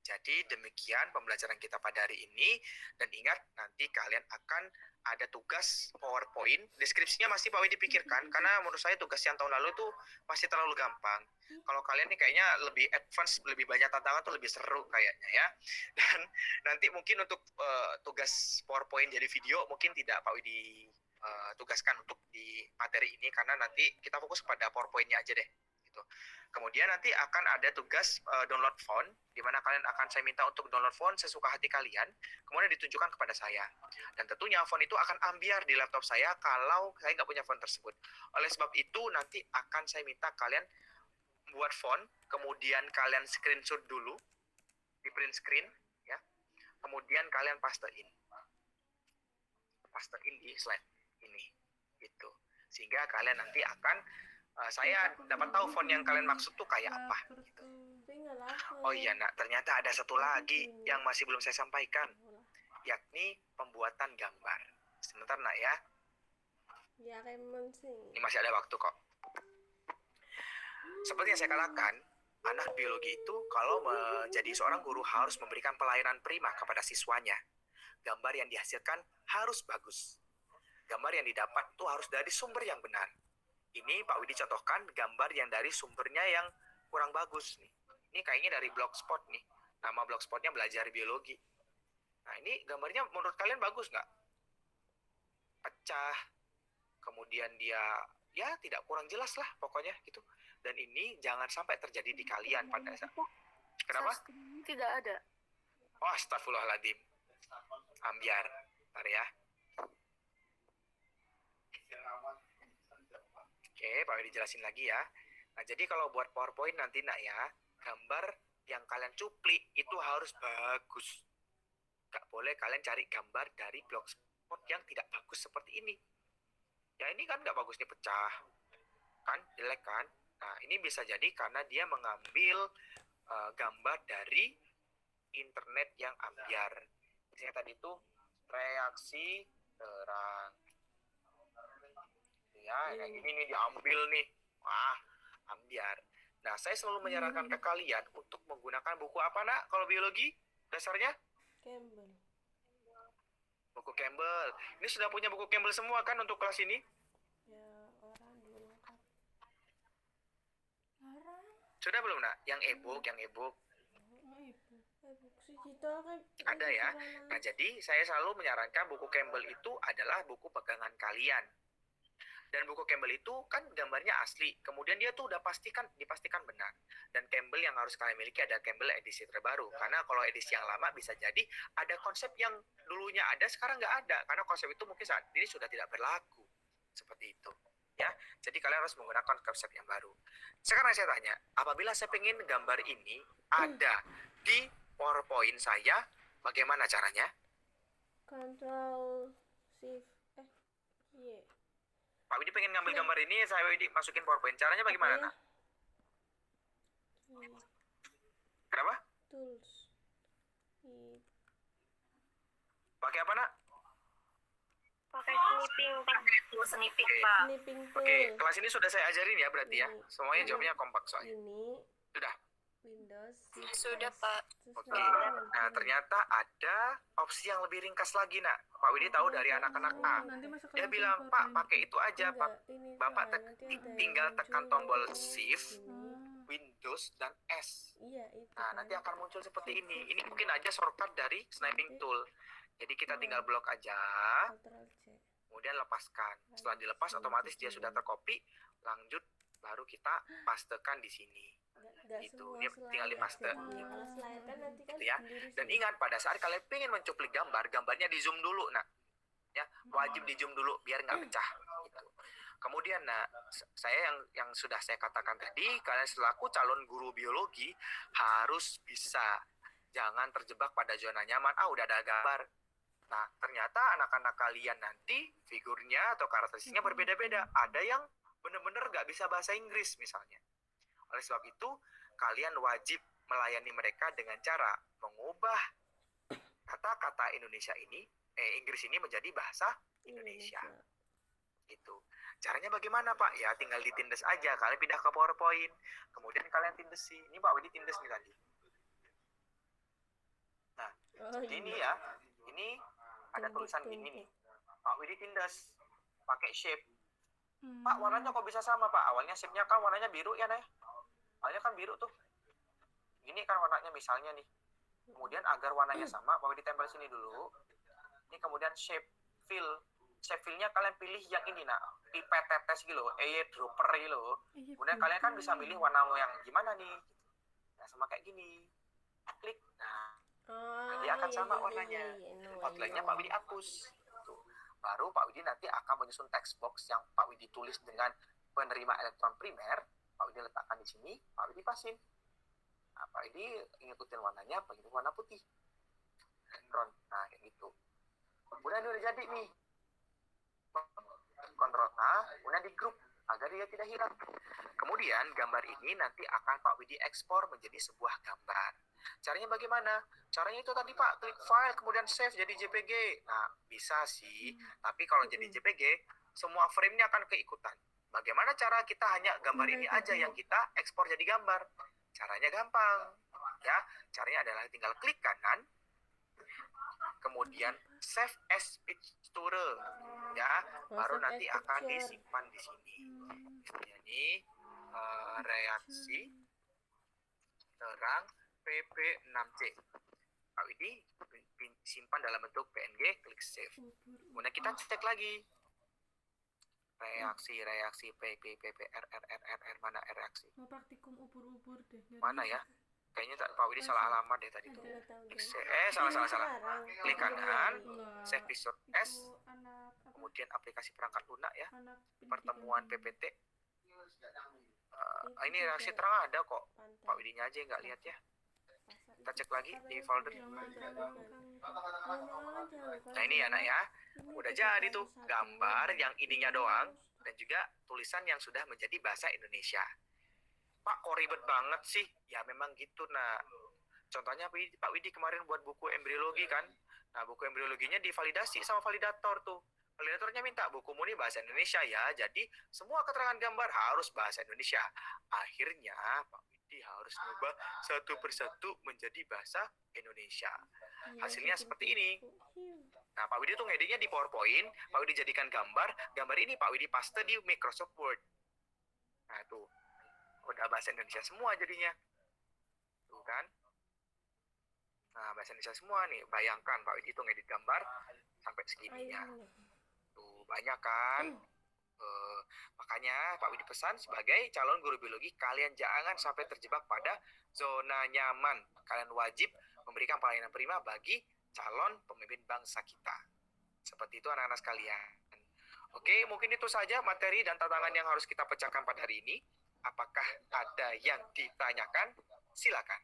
Jadi demikian pembelajaran kita pada hari ini, dan ingat nanti kalian akan ada tugas PowerPoint. Deskripsinya masih Pak Widi dipikirkan karena menurut saya tugas yang tahun lalu itu masih terlalu gampang. Kalau kalian nih kayaknya lebih advance, lebih banyak tantangan tuh lebih seru kayaknya ya. Dan nanti mungkin untuk tugas PowerPoint jadi video mungkin tidak Pak Widi tugaskan untuk di materi ini karena nanti kita fokus pada PowerPoint-nya aja deh. Kemudian nanti akan ada tugas download font, di mana kalian akan saya minta untuk download font sesuka hati kalian, kemudian ditunjukkan kepada saya. Dan tentunya font itu akan ambiar di laptop saya kalau saya nggak punya font tersebut. Oleh sebab itu nanti akan saya minta kalian buat font, kemudian kalian screenshot dulu, di print screen, ya. Kemudian kalian pastein di slide ini, gitu. Sehingga kalian nanti akan saya dapat tahu font yang kalian maksud tuh kayak apa gitu. Oh iya nak, ternyata ada satu lagi yang masih belum saya sampaikan, yakni pembuatan gambar. Sebentar nak ya, Ya Raymond sih. ini masih ada waktu kok. Seperti yang saya katakan, anak biologi itu kalau menjadi seorang guru harus memberikan pelayanan prima kepada siswanya. Gambar yang dihasilkan harus bagus. Gambar yang didapat tuh harus dari sumber yang benar. Ini Pak Widi contohkan gambar yang dari sumbernya yang kurang bagus nih. Ini kayaknya dari Blogspot nih. Nama Blogspotnya Belajar Biologi. Nah ini gambarnya menurut kalian bagus nggak? Pecah. Kemudian dia ya tidak kurang jelas lah pokoknya gitu. Dan ini jangan sampai terjadi di kalian pada saat. Kenapa? Tidak ada. Oh astagfirullahaladzim. Ambiar. Bentar ya. Oke, Pak Widi jelasin lagi ya. Nah, jadi kalau buat PowerPoint nanti nak ya, gambar yang kalian cuplik itu harus bagus. Gak boleh kalian cari gambar dari Blogspot yang tidak bagus seperti ini. Ya ini kan gak bagus nih, pecah. Kan, jelek kan? Nah, ini bisa jadi karena dia mengambil gambar dari internet yang ambiar. Misalnya tadi itu reaksi terang. Ya, kayak gini nih diambil nih. Wah, ambiar. Nah, saya selalu menyarankan ke kalian untuk menggunakan buku apa nak kalau biologi? Dasarnya? Campbell. Buku Campbell. Ini sudah punya buku Campbell semua kan untuk kelas ini? Ya orang dulu lengkap. Sudah belum nak? Yang e-book, Buku digital kan Ada ya. Nah, jadi saya selalu menyarankan buku Campbell itu adalah buku pegangan kalian. Dan buku Campbell itu kan gambarnya asli. Kemudian dia tuh udah dipastikan benar. Dan Campbell yang harus kalian miliki ada Campbell edisi terbaru. Karena kalau edisi yang lama bisa jadi ada konsep yang dulunya ada sekarang nggak ada. Karena konsep itu mungkin saat ini sudah tidak berlaku. Seperti itu. Ya, jadi kalian harus menggunakan konsep yang baru. Sekarang saya tanya, apabila saya pengen gambar ini ada di PowerPoint saya, bagaimana caranya? Control Shift Y. Pak Widi pengen ngambil gambar ini, saya Widi masukin PowerPoint. Caranya bagaimana, Apa ya? nak? Kenapa? Tools. Y. Pakai apa, Nak? Pakai snipping, snipping, Pak. Snipping tool. Oke, kelas ini sudah saya ajarin ya berarti ya. Ini. Semuanya jawabnya kompak soalnya. Ini Sudah. Windows Sudah, Pak. Oke. Nah, ternyata ada opsi yang lebih ringkas lagi, nak. Pak Widi tahu dari anak-anak A. Nanti masuk ke Dia langsung bilang, ke Pak, PNG. pakai itu aja, Pak. ini Bapak Kak, nanti ada yang tinggal tekan muncul tombol yang Shift, gini. Windows, dan S. Iya itu Nah, kan. nanti akan muncul seperti ini. Ini mungkin aja shortcut dari sniping tool. Jadi kita tinggal blok aja, Ctrl C. kemudian lepaskan. Setelah dilepas, otomatis dia sudah tercopy. Lanjut, baru kita pastekan di sini. Nggak Gitu. semua Ini slide tinggal dipaste. jadinya. Kalau slide kan nanti kan Gitu ya. sendiri Dan sih. ingat, pada saat kalian pengen mencuplik gambar, gambarnya di zoom dulu. Nah, ya wajib di zoom dulu biar nggak pecah. Gitu. Kemudian, nah, saya yang sudah saya katakan tadi, kalian selaku calon guru biologi harus bisa, jangan terjebak pada zona nyaman. Udah ada gambar. Nah, ternyata anak-anak kalian nanti figurnya atau karakteristiknya berbeda-beda. Ada yang benar-benar nggak bisa bahasa Inggris misalnya. Oleh sebab itu, kalian wajib melayani mereka dengan cara mengubah kata-kata Inggris ini menjadi bahasa Indonesia. Gitu. Caranya bagaimana, Pak? Ya, tinggal ditindes aja. Kalian pindah ke PowerPoint, kemudian kalian tindesi. Ini Pak Widi tindes nih tadi. Nah, seperti ini ya. Ini ada tulisan gini nih. Pak Widi tindes pakai shape. Pak, warnanya kok bisa sama, Pak? Awalnya shape-nya kan warnanya biru ya, Nek? Awalnya kan biru tuh. Ini kan warnanya misalnya nih. Kemudian agar warnanya sama, Pak Widi tempel sini dulu. Ini kemudian shape fill. Shape fill-nya kalian pilih yang ini, nah. Pipet tetes gitu loh, eyedropper gitu loh. Kemudian kalian kan bisa milih warna yang gimana nih. Nah, sama kayak gini. Klik. Nah, nanti akan sama warnanya. Outline-nya Pak Widi hapus. Tuh. Baru Pak Widi nanti akan menyusun text box yang Pak Widi tulis dengan penerima elektron primer. Pak Widi letakkan di sini, Pak Widi pasin. Nah, Pak Widi ngikutin warnanya, pakai warna putih. Elektron. Nah, kayak gitu. Kemudian ini udah jadi nih. Kontrol A, kemudian di grup agar dia tidak hilang. Kemudian gambar ini nanti akan Pak Widi ekspor menjadi sebuah gambar. Caranya bagaimana? Caranya itu tadi, Pak, klik file kemudian save jadi JPG. Nah, bisa sih, tapi kalau jadi JPG, semua frame-nya akan keikutan. Bagaimana cara kita hanya gambar ini aja yang kita ekspor jadi gambar? Caranya gampang. Ya, caranya adalah tinggal klik kanan, kemudian save as picture, ya, baru nanti akan disimpan di sini. Ini reaksi terang PP6C. Pak Widi simpan dalam bentuk PNG, klik save. Kemudian kita cek lagi reaksi PPPPRRRR mana reaksi? Mau praktikum ubur-ubur deh. Mana ya? Kayaknya Pak Widi salah alamat deh tadi tuh. Salah. Klik kanan, save picture S, kemudian aplikasi perangkat lunak ya, pertemuan PPT. Ini reaksi terang ada kok, Pak Widinya aja nggak lihat ya. Kita cek lagi di folder. Nah ini ya, nak ya, udah jadi tuh gambar yang ininya doang dan juga tulisan yang sudah menjadi bahasa Indonesia. Pak, kok ribet banget sih? Ya memang gitu, nah. Contohnya Pak Widi kemarin buat buku embriologi kan. Nah, buku embriologinya divalidasi sama validator tuh. Validatornya minta bukumu ini bahasa Indonesia ya. Jadi semua keterangan gambar harus bahasa Indonesia. Akhirnya Pak Widi harus mengubah satu persatu menjadi bahasa Indonesia. Hasilnya seperti ini. Nah, Pak Widi tuh ngeditnya di PowerPoint. Pak Widi jadikan gambar. Gambar ini Pak Widi paste di Microsoft Word. Nah, tuh. Udah bahasa Indonesia semua jadinya. Tuh kan. Nah, bahasa Indonesia semua nih. Bayangkan Pak Widi itu ngedit gambar sampai segininya. Tuh, banyak kan. Makanya Pak Widi pesan sebagai calon guru biologi, kalian jangan sampai terjebak pada zona nyaman. Kalian wajib memberikan pelayanan prima bagi calon pemimpin bangsa kita. Seperti itu anak-anak sekalian. Oke, mungkin itu saja materi dan tantangan yang harus kita pecahkan pada hari ini. Apakah ada yang ditanyakan? Silakan.